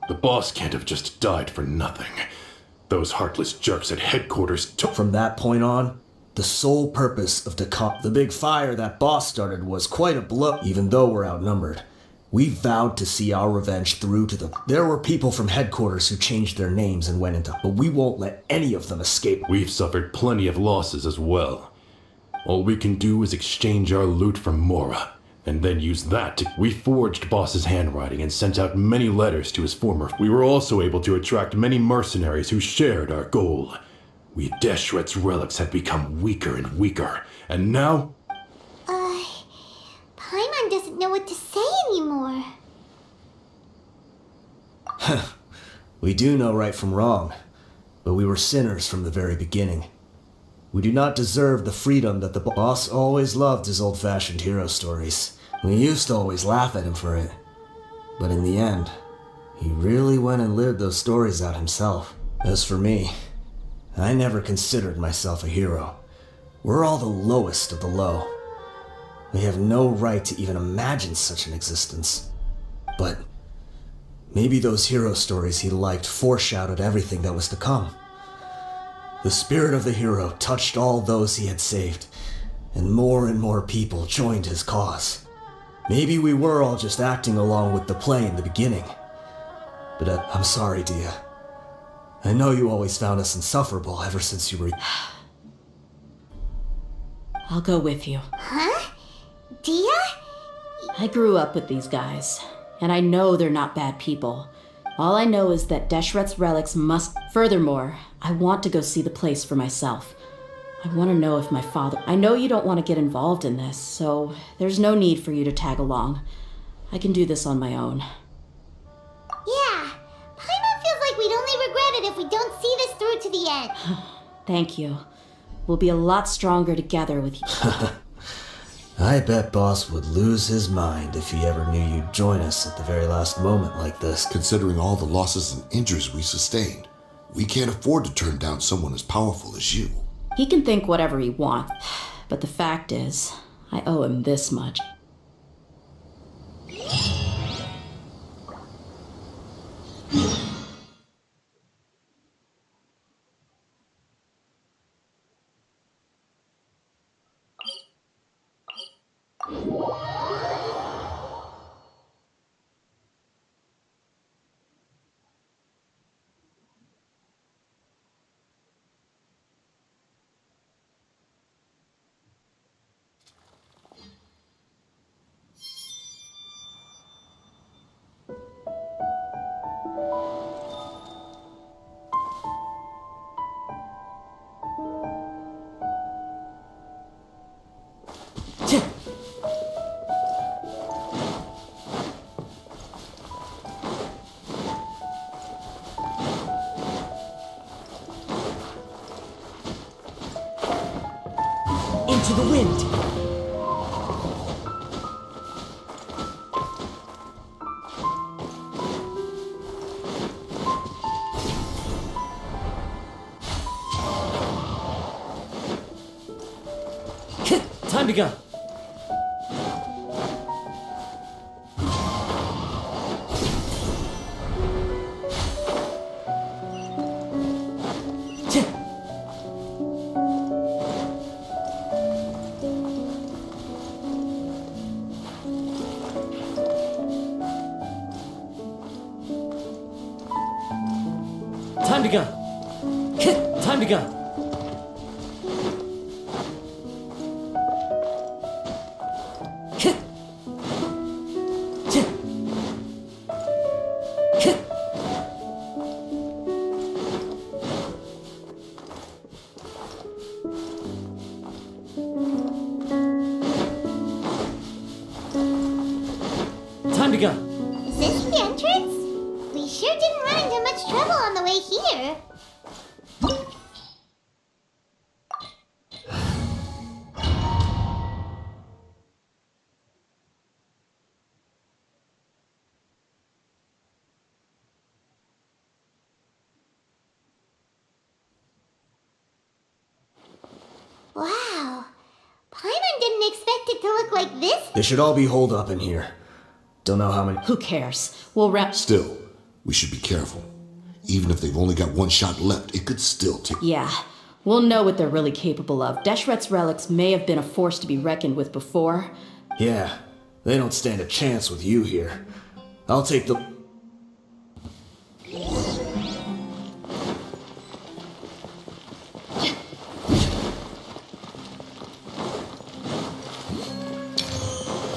The boss can't have just died for nothing. Those heartless jerks at headquarters took... From that point on, the sole purpose of the big fire that Boss started was quite a blow. Even though we're outnumbered, we vowed to see our revenge through to the... There were people from headquarters who changed their names and went into... But we won't let any of them escape. We've suffered plenty of losses as well. All we can do is exchange our loot from Mora, and then use that to... We forged Boss's handwriting and sent out many letters to his former... We were also able to attract many mercenaries who shared our goal. We Deshret's relics had become weaker and weaker, and now... Paimon doesn't know what to say anymore. We do know right from wrong, but we were sinners from the very beginning. We do not deserve the freedom that the boss always loved his old-fashioned hero stories. We used to always laugh at him for it, but in the end, he really went and lived those stories out himself. As for me, I never considered myself a hero. We're all the lowest of the low. We have no right to even imagine such an existence. But maybe those hero stories he liked foreshadowed everything that was to come. The spirit of the hero touched all those he had saved, and more people joined his cause. Maybe we were all just acting along with the play in the beginning. But I'm sorry, Dehya. I know you always found us insufferable ever since you were... I'll go with you. Huh? Dehya? I grew up with these guys, and I know they're not bad people. All I know is that Deshret's relics must... Furthermore, I want to go see the place for myself. I want to know if my father... I know you don't want to get involved in this, so there's no need for you to tag along. I can do this on my own. Yeah. Paimon feels like we'd only regret it if we don't see this through to the end. Thank you. We'll be a lot stronger together with you. I bet Boss would lose his mind if he ever knew you'd join us at the very last moment like this. Considering all the losses and injuries we sustained, we can't afford to turn down someone as powerful as you. He can think whatever he wants, but the fact is, I owe him this much. Into the wind. Time to go. Time to go. Time to go. Time to go. Is this the entrance? We sure didn't run into much trouble on the way here. Wow. Paimon didn't expect it to look like this. They should all be holed up in here. Don't know how many. Who cares? We'll wrap. Still, we should be careful. Even if they've only got one shot left, it could still take. Yeah, we'll know what they're really capable of. Deshret's relics may have been a force to be reckoned with before. Yeah, they don't stand a chance with you here. I'll take the.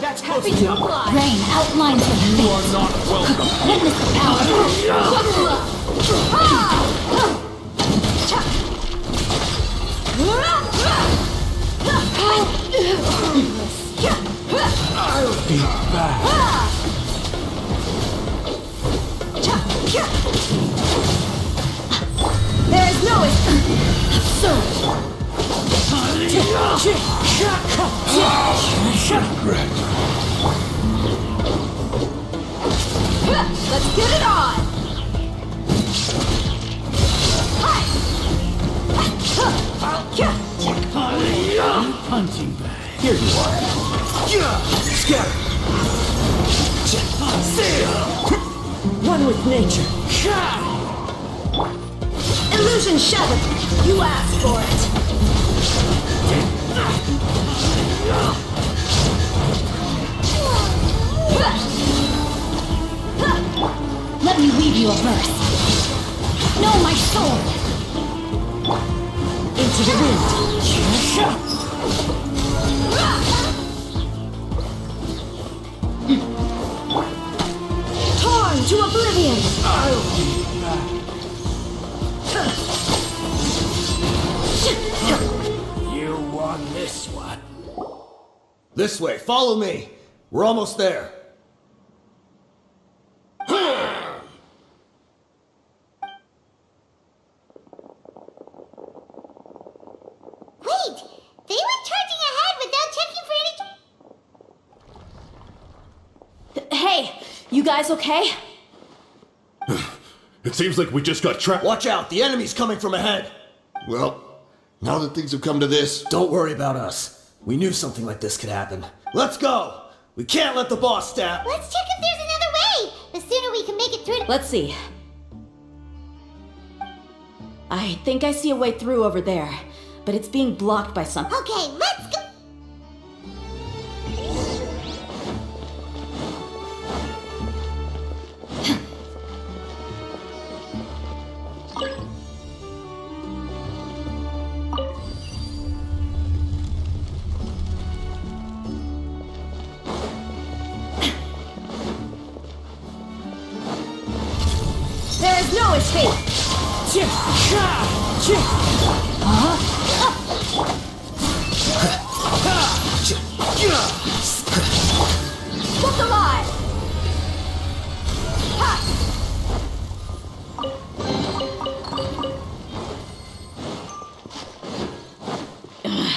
That's close enough. Rain outlines the fate. You are not welcome. Witness the power. I'll be back. There is no Regret. Let's get it on! Punching bag. Here you are. Scatter. One with nature. Illusion shattered. You asked for it. Let me weave you a verse. Know my sword. Into the wind. Torn to oblivion. I'll be back. You won this one. This way, follow me. We're almost there. Wait! They were charging ahead without checking for any... You guys okay? It seems like we just got trapped. Watch out, the enemy's coming from ahead! Well, now that things have come to this, Don't worry about us. We knew something like this could happen. Let's go! We can't let the boss stab! Let's check if there's another way. The sooner we can make it through. Let's see. I think I see a way through over there, but it's being blocked by something. Okay, let's go. There is no escape! Look alive!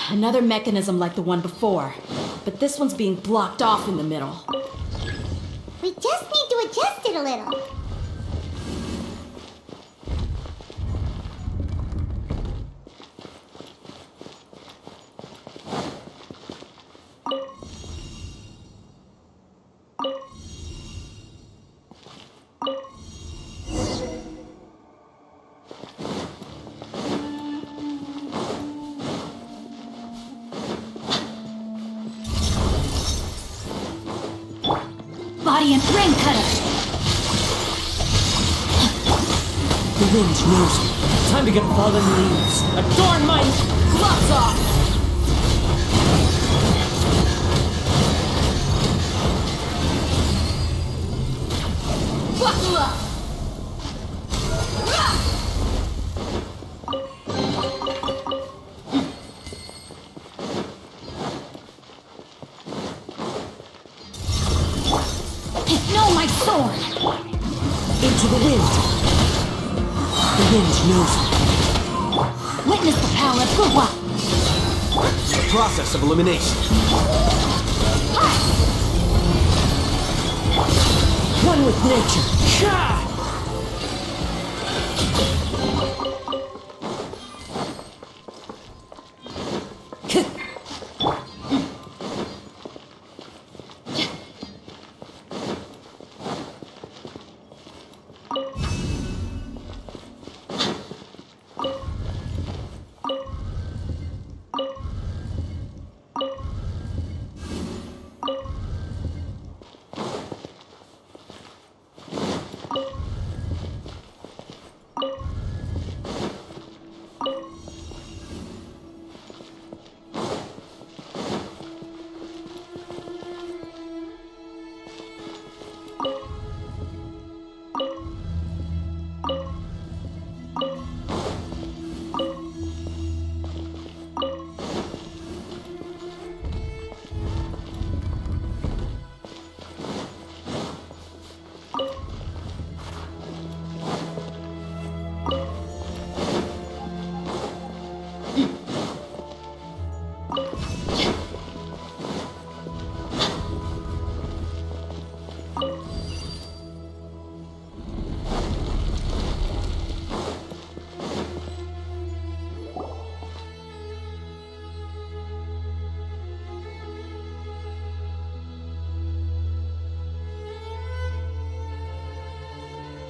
Another mechanism like the one before, but this one's being blocked off in the middle. We just need to adjust it a little. Body and brain cutter. The wind knows me. Time to get fallen leaves. Adorn my gloves off! Buckle up. Know my sword. Into the wind. The wind knows me. Witness the power of Fuwa. Process of elimination. One with nature.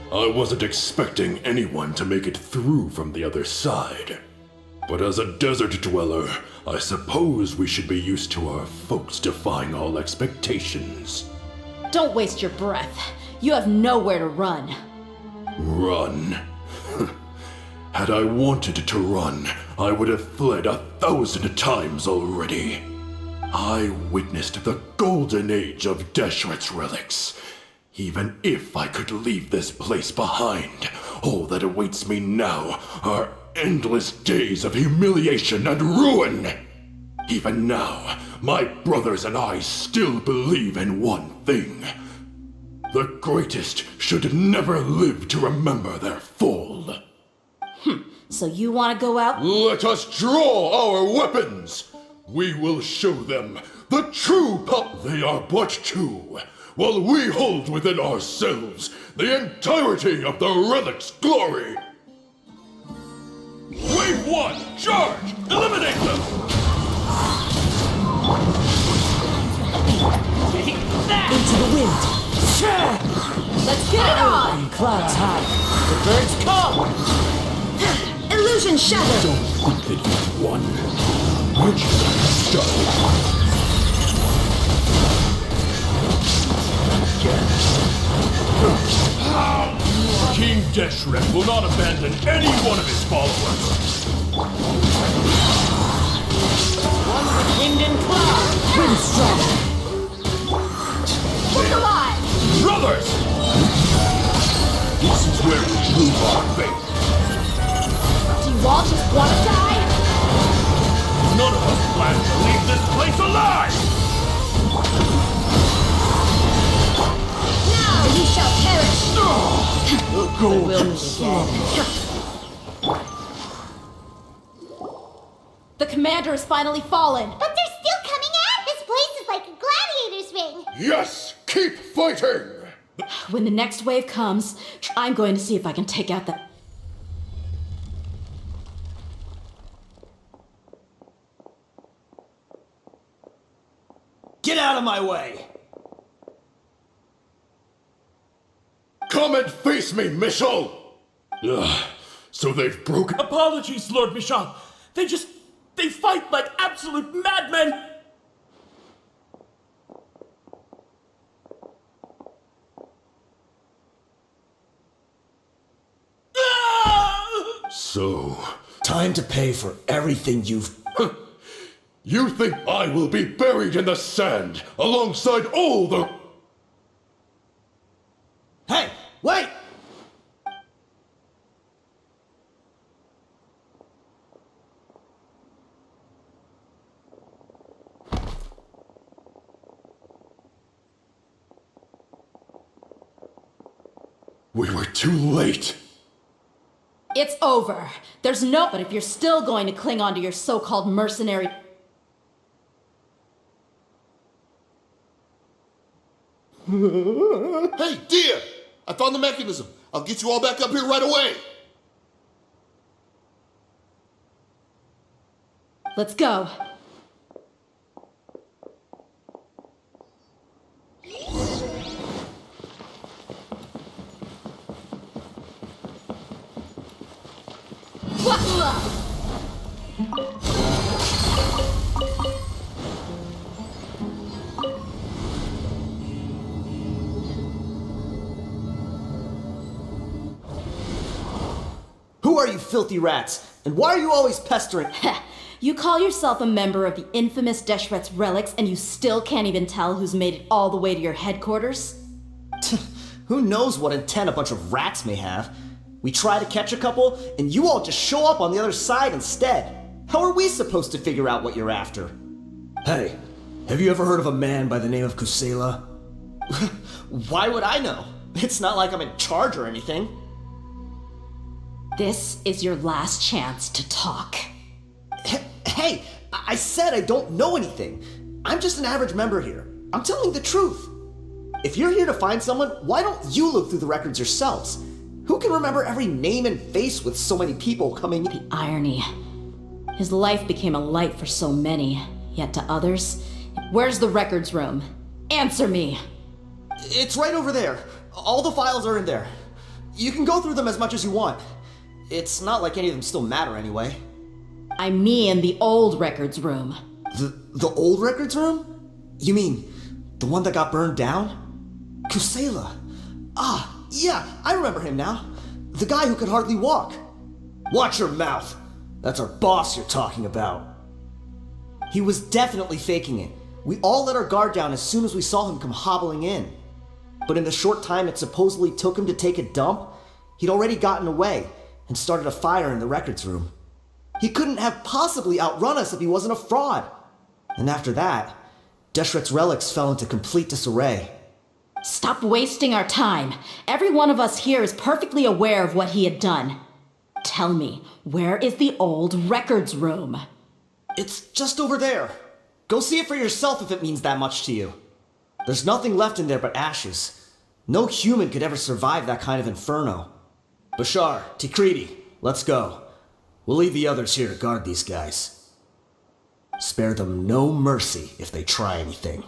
I wasn't expecting anyone to make it through from the other side. But as a desert dweller, I suppose we should be used to our folks defying all expectations. Don't waste your breath. You have nowhere to run. Run? Had I wanted to run, I would have fled 1,000 times already. I witnessed the golden age of Deshret's relics. Even if I could leave this place behind, all that awaits me now are endless days of humiliation and ruin. Even now, my brothers and I still believe in one thing. The greatest should never live to remember their fall. So you want to go out? Let us draw our weapons! We will show them the true They are but two. while we hold within ourselves the entirety of the relic's glory. Wave 1, charge! Eliminate them! Into the wind. Let's get it on! On clouds high. The birds come. Illusion shattered! Don't think that you won. We're just starting. King Deshret will not abandon any one of his followers. One with wind and cloud. Windstrike. Look alive! Brothers! This is where we prove our faith. Do you all just want to die? None of us plan to leave this place alive! Now you shall perish! Go We'll meet again. The commander has finally fallen. But they're still coming at! This place is like a gladiator's ring! Yes! Keep fighting! When the next wave comes, I'm going to see if I can take out the... Get out of my way! Come and face me, Michel! Ugh, so they've broken... Apologies, Lord Michal. They fight like absolute madmen! So... Time to pay for everything you've... You think I will be buried in the sand alongside all the... Hey, wait! We were too late. It's over. There's no... But if you're still going to cling on to your so-called mercenary... Hey, Dehya! I found the mechanism. I'll get you all back up here right away. Let's go. Who are you filthy rats? And why are you always pestering? You call yourself a member of the infamous Deshret's relics and you still can't even tell who's made it all the way to your headquarters? Who knows what intent a bunch of rats may have? We try to catch a couple, and you all just show up on the other side instead. How are we supposed to figure out what you're after? Hey, have you ever heard of a man by the name of Kusela? Why would I know? It's not like I'm in charge or anything. This is your last chance to talk. Hey, I said I don't know anything. I'm just an average member here. I'm telling the truth. If you're here to find someone, why don't you look through the records yourselves? Who can remember every name and face with so many people coming in? The irony. His life became a light for so many, yet to others, where's the records room? Answer me! It's right over there. All the files are in there. You can go through them as much as you want. It's not like any of them still matter anyway. I mean the old records room. The old records room? You mean the one that got burned down? Kusela. Ah, yeah, I remember him now. The guy who could hardly walk. Watch your mouth. That's our boss you're talking about. He was definitely faking it. We all let our guard down as soon as we saw him come hobbling in. But in the short time it supposedly took him to take a dump, he'd already gotten away and started a fire in the records room. He couldn't have possibly outrun us if he wasn't a fraud. And after that, Deshret's relics fell into complete disarray. Stop wasting our time. Every one of us here is perfectly aware of what he had done. Tell me, where is the old records room? It's just over there. Go see it for yourself if it means that much to you. There's nothing left in there but ashes. No human could ever survive that kind of inferno. Bashar, Tikriti, let's go. We'll leave the others here to guard these guys. Spare them no mercy if they try anything.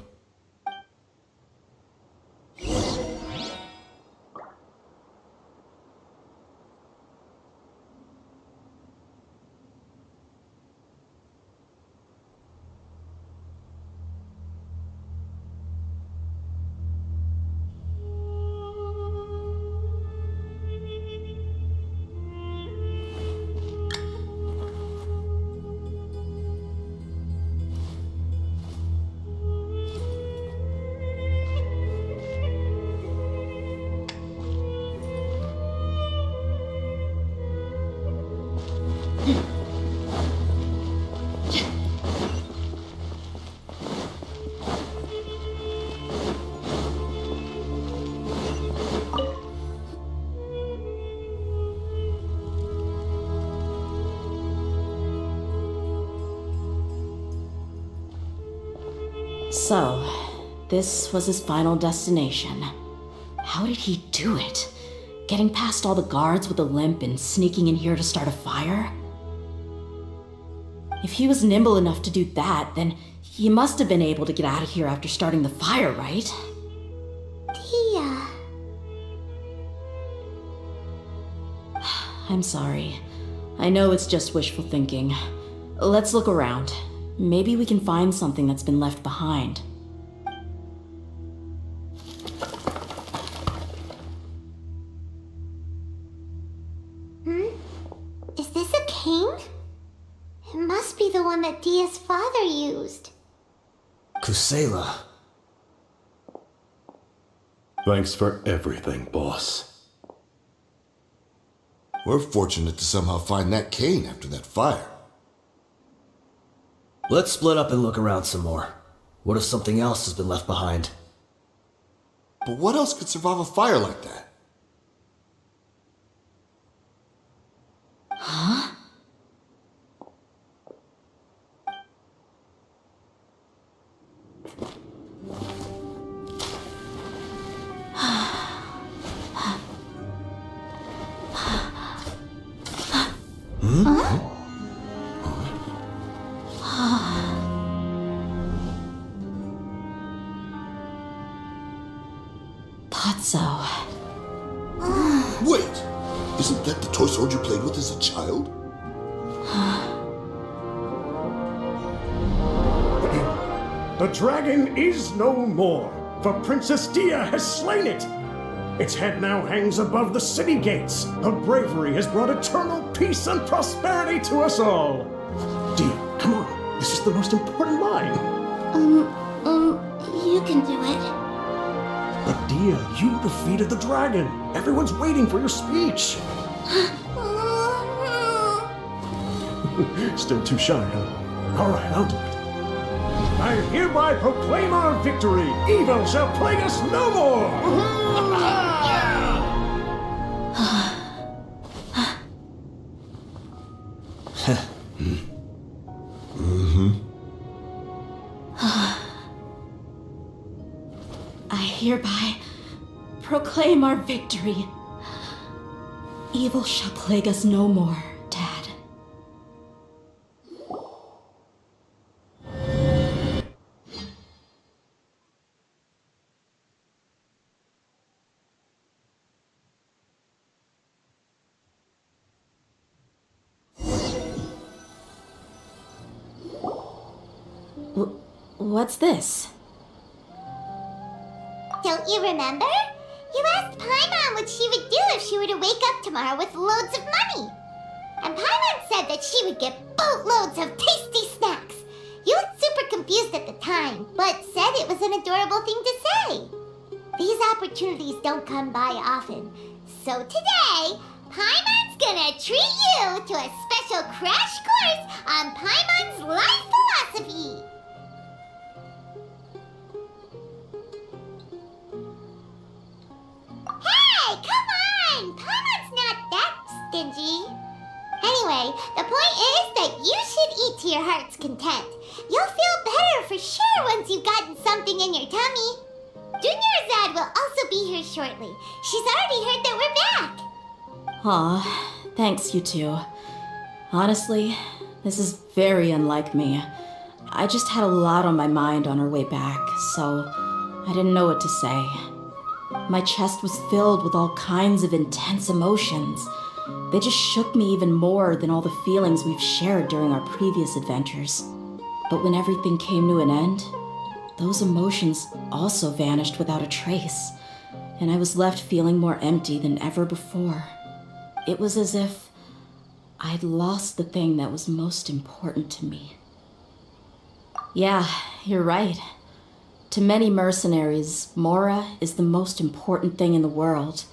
So, this was his final destination. How did he do it? Getting past all the guards with a limp and sneaking in here to start a fire? If he was nimble enough to do that, then he must have been able to get out of here after starting the fire, right? Dehya. I'm sorry. I know it's just wishful thinking. Let's look around. Maybe we can find something that's been left behind. Is this a cane? It must be the one that Dehya's father used. Kusela. Thanks for everything, boss. We're fortunate to somehow find that cane after that fire. Let's split up and look around some more. What if something else has been left behind? But what else could survive a fire like that? Huh? So, Wait! Isn't that the toy sword you played with as a child? The dragon is no more, for Princess Dehya has slain it. Its head now hangs above the city gates. Her bravery has brought eternal peace and prosperity to us all. Dehya, come on. This is the most important line. You can do it. But Dehya, you defeated the dragon. Everyone's waiting for your speech. Still too shy, huh? All right, I'll do it. I hereby proclaim our victory. Evil shall plague us no more. I hereby proclaim our victory. Evil shall plague us no more, Dad. What's this? Don't you remember? You asked Paimon what she would do if she were to wake up tomorrow with loads of money. And Paimon said that she would get boatloads of tasty snacks. You looked super confused at the time, but said it was an adorable thing to say. These opportunities don't come by often. So today, Paimon's gonna treat you to a special crash course on Paimon's life philosophy. Hey, come on! Paimon's not that stingy. Anyway, the point is that you should eat to your heart's content. You'll feel better for sure once you've gotten something in your tummy. Junior Azad will also be here shortly. She's already heard that we're back. Aw, thanks, you two. Honestly, this is very unlike me. I just had a lot on my mind on our way back, so I didn't know what to say. My chest was filled with all kinds of intense emotions. They just shook me even more than all the feelings we've shared during our previous adventures. But when everything came to an end, those emotions also vanished without a trace, and I was left feeling more empty than ever before. It was as if I'd lost the thing that was most important to me. Yeah, you're right. To many mercenaries, Mora is the most important thing in the world.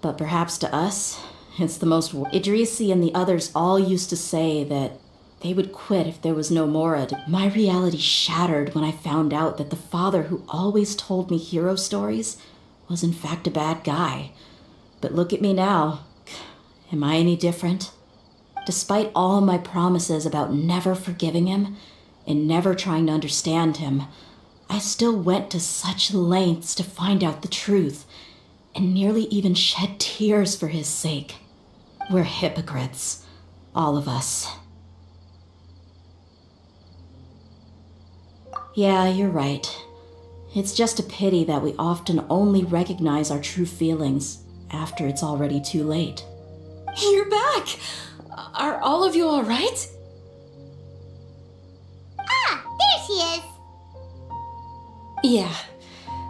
But perhaps to us, it's the most... Idrisi and the others all used to say that they would quit if there was no Mora. My reality shattered when I found out that the father who always told me hero stories was in fact a bad guy. But look at me now. Am I any different? Despite all my promises about never forgiving him and never trying to understand him, I still went to such lengths to find out the truth, and nearly even shed tears for his sake. We're hypocrites, all of us. Yeah, you're right. It's just a pity that we often only recognize our true feelings after it's already too late. You're back! Are all of you all right? Ah, there she is. Yeah.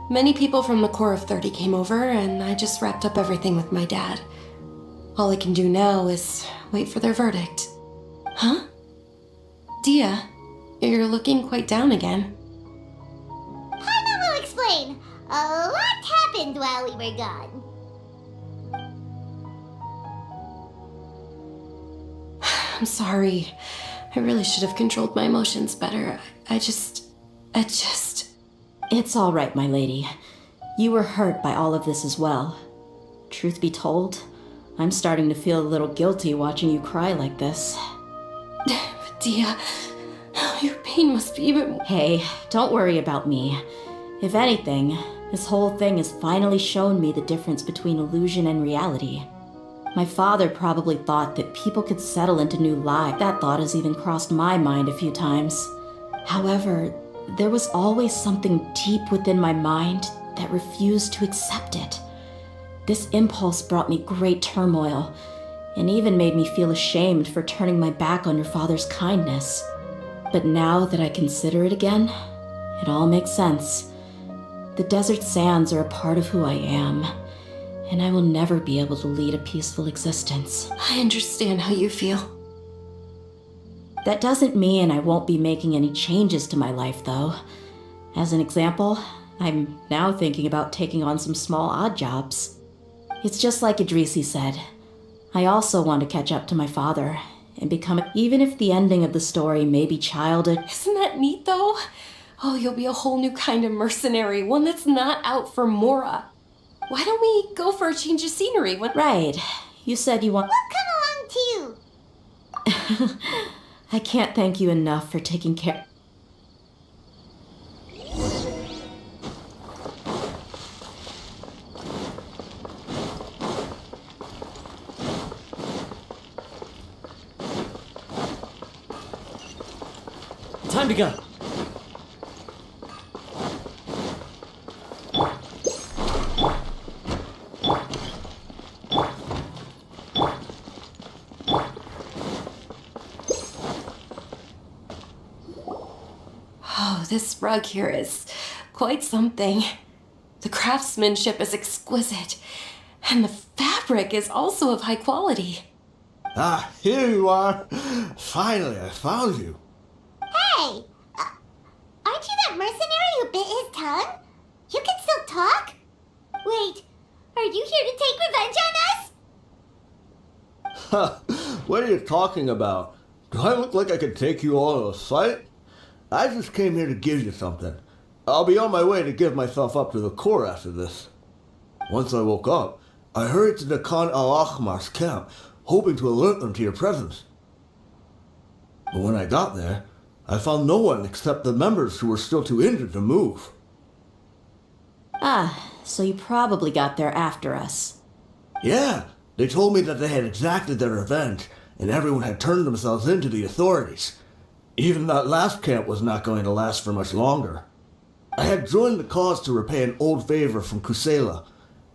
Many people from the Corps of 30 came over, and I just wrapped up everything with my dad. All I can do now is wait for their verdict. Huh? Dehya, you're looking quite down again. Paimon will explain. A lot happened while we were gone. I'm sorry. I really should have controlled my emotions better. I just... It's all right, my lady. You were hurt by all of this as well. Truth be told, I'm starting to feel a little guilty watching you cry like this. Dehya, your pain must be even... Hey, don't worry about me. If anything, this whole thing has finally shown me the difference between illusion and reality. My father probably thought that people could settle into new lives. That thought has even crossed my mind a few times. However, there was always something deep within my mind that refused to accept it. This impulse brought me great turmoil, and even made me feel ashamed for turning my back on your father's kindness. But now that I consider it again, it all makes sense. The desert sands are a part of who I am, and I will never be able to lead a peaceful existence. I understand how you feel. That doesn't mean I won't be making any changes to my life, though. As an example, I'm now thinking about taking on some small odd jobs. It's just like Idrisi said. I also want to catch up to my father and become... Even if the ending of the story may be childish... Isn't that neat, though? Oh, you'll be a whole new kind of mercenary, one that's not out for Mora. Why don't we go for a change of scenery when... Right. You said you want... We'll come along too. I can't thank you enough for taking care... Time to go. Oh, this rug here is quite something. The craftsmanship is exquisite, and the fabric is also of high quality. Ah, here you are. Finally, I found you. Hey, aren't you that mercenary who bit his tongue? You can still talk? Wait, are you here to take revenge on us? Huh, what are you talking about? Do I look like I could take you all to a fight? I just came here to give you something. I'll be on my way to give myself up to the Corps after this. Once I woke up, I hurried to the Khan al-Ahmar's camp, hoping to alert them to your presence. But when I got there, I found no one except the members who were still too injured to move. Ah, so you probably got there after us. Yeah, they told me that they had exacted their revenge, and everyone had turned themselves into the authorities. Even that last camp was not going to last for much longer. I had joined the cause to repay an old favor from Kusela.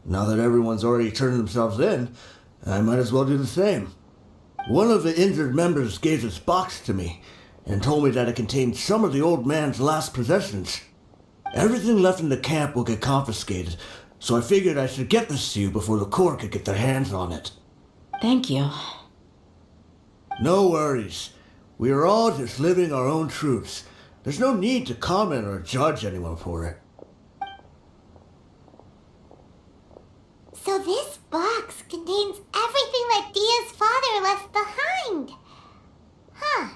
Now that everyone's already turned themselves in, I might as well do the same. One of the injured members gave this box to me, and told me that it contained some of the old man's last possessions. Everything left in the camp will get confiscated, so I figured I should get this to you before the court could get their hands on it. Thank you. No worries. We are all just living our own truths. There's no need to comment or judge anyone for it. So this box contains everything that Dia's father left behind. Huh.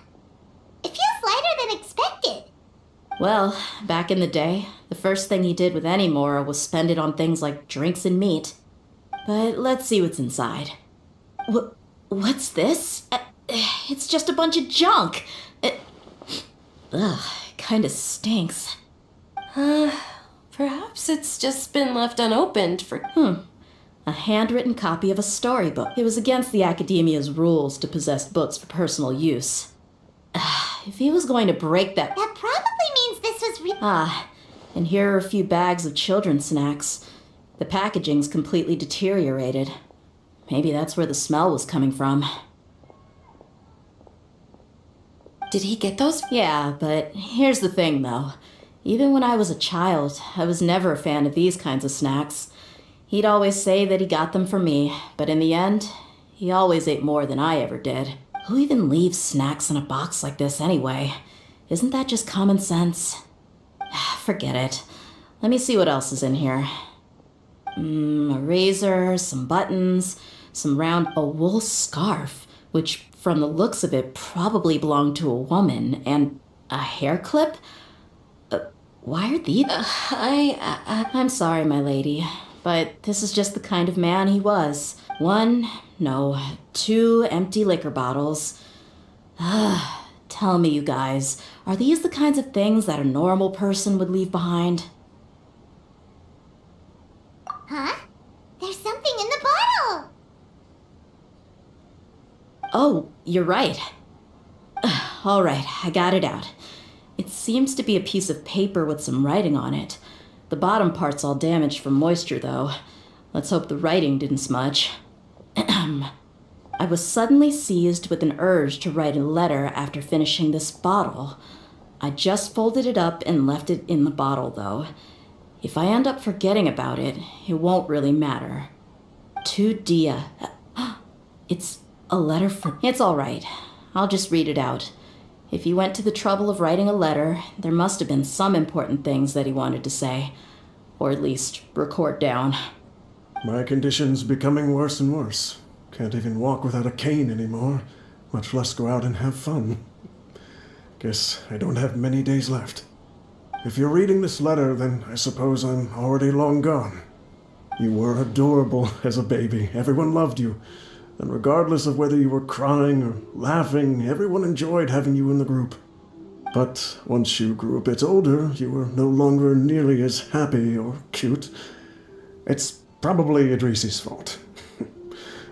It feels lighter than expected. Well, back in the day, the first thing he did with any Mora was spend it on things like drinks and meat. But let's see what's inside. What's this? It's just a bunch of junk. Ugh, it kinda stinks. Perhaps it's just been left unopened for... A handwritten copy of a storybook. It was against the Academia's rules to possess books for personal use. If he was going to break that... That probably means this was And here are a few bags of children's snacks. The packaging's completely deteriorated. Maybe that's where the smell was coming from. Did he get those? Yeah, but here's the thing, though. Even when I was a child, I was never a fan of these kinds of snacks. He'd always say that he got them for me, but in the end, he always ate more than I ever did. Who even leaves snacks in a box like this anyway? Isn't that just common sense? Forget it. Let me see what else is in here. A razor, some buttons, a wool scarf, which from the looks of it probably belonged to a woman, and a hair clip? Why are these? I'm sorry, my lady, but this is just the kind of man he was. 2 empty liquor bottles. Tell me, you guys, are these the kinds of things that a normal person would leave behind? Huh? There's something in the bottle! Oh, you're right. All right, I got it out. It seems to be a piece of paper with some writing on it. The bottom part's all damaged from moisture, though. Let's hope the writing didn't smudge. I was suddenly seized with an urge to write a letter after finishing this bottle. I just folded it up and left it in the bottle, though. If I end up forgetting about it, it won't really matter. To Dehya. It's a letter from... It's all right. I'll just read it out. If he went to the trouble of writing a letter, there must have been some important things that he wanted to say. Or at least record down. My condition's becoming worse and worse. Can't even walk without a cane anymore, much less go out and have fun. Guess I don't have many days left. If you're reading this letter, then I suppose I'm already long gone. You were adorable as a baby. Everyone loved you. And regardless of whether you were crying or laughing, everyone enjoyed having you in the group. But once you grew a bit older, you were no longer nearly as happy or cute. It's probably Idrisi's fault.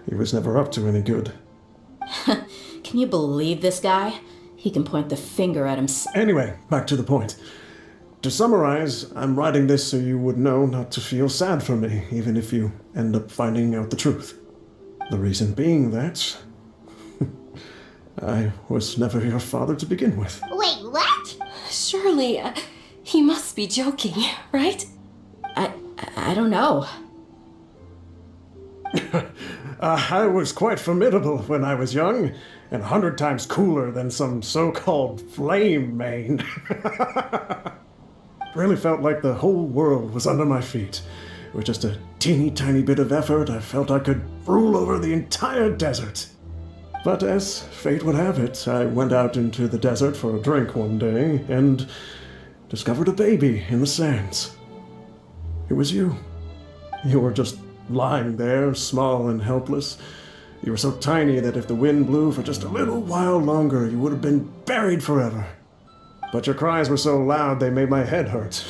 He was never up to any good. Can you believe this guy? He can point the finger at himself. Anyway, back to the point. To summarize, I'm writing this so you would know not to feel sad for me, even if you end up finding out the truth. The reason being that... I was never your father to begin with. Wait, what? Surely, he must be joking, right? I don't know. I was quite formidable when I was young, and 100 times cooler than some so-called flame main. Really felt like the whole world was under my feet. With just a teeny tiny bit of effort, I felt I could rule over the entire desert. But as fate would have it, I went out into the desert for a drink one day and discovered a baby in the sands. It was you. You were just lying there, small and helpless. You were so tiny that if the wind blew for just a little while longer, you would have been buried forever. But your cries were so loud they made my head hurt.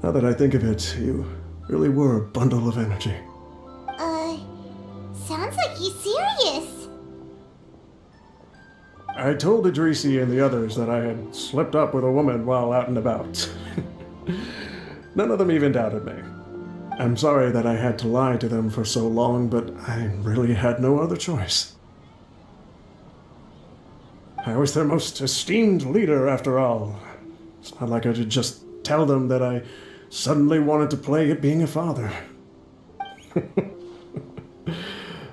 Now that I think of it, you really were a bundle of energy. Sounds like he's serious. I told Idrisi and the others that I had slipped up with a woman while out and about. None of them even doubted me. I'm sorry that I had to lie to them for so long, but I really had no other choice. I was their most esteemed leader, after all. It's not like I could just tell them that I suddenly wanted to play at being a father.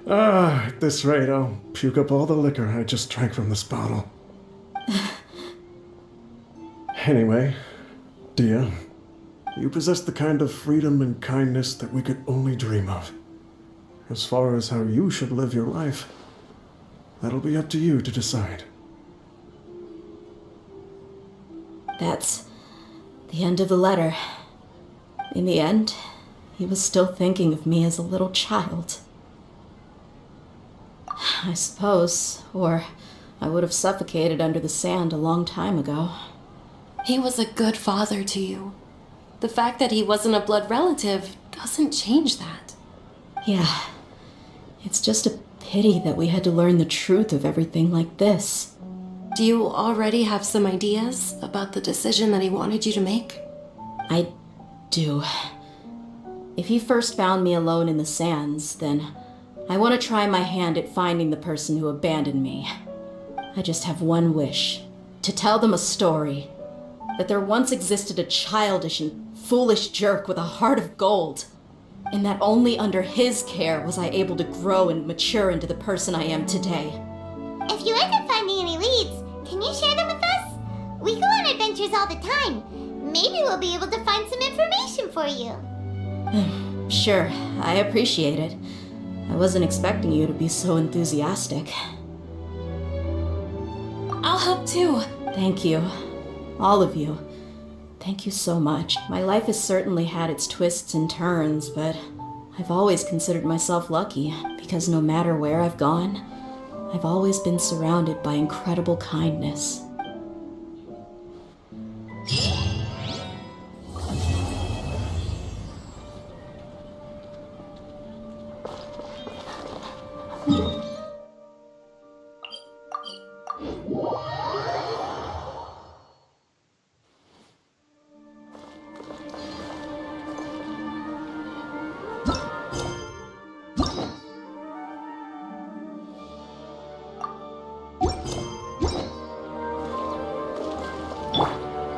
At this rate, I'll puke up all the liquor I just drank from this bottle. Anyway, Dehya, you possess the kind of freedom and kindness that we could only dream of. As far as how you should live your life, that'll be up to you to decide. That's the end of the letter. In the end, he was still thinking of me as a little child. I suppose, or I would have suffocated under the sand a long time ago. He was a good father to you. The fact that he wasn't a blood relative doesn't change that. Yeah, it's just a pity that we had to learn the truth of everything like this. Do you already have some ideas about the decision that he wanted you to make? I do. If he first found me alone in the sands, then I want to try my hand at finding the person who abandoned me. I just have one wish. To tell them a story. That there once existed a childish and foolish jerk with a heart of gold. And that only under his care was I able to grow and mature into the person I am today. If you end up finding any leads, can you share them with us? We go on adventures all the time. Maybe we'll be able to find some information for you. Sure, I appreciate it. I wasn't expecting you to be so enthusiastic. I'll help too. Thank you. All of you. Thank you so much. My life has certainly had its twists and turns, but I've always considered myself lucky because no matter where I've gone, I've always been surrounded by incredible kindness.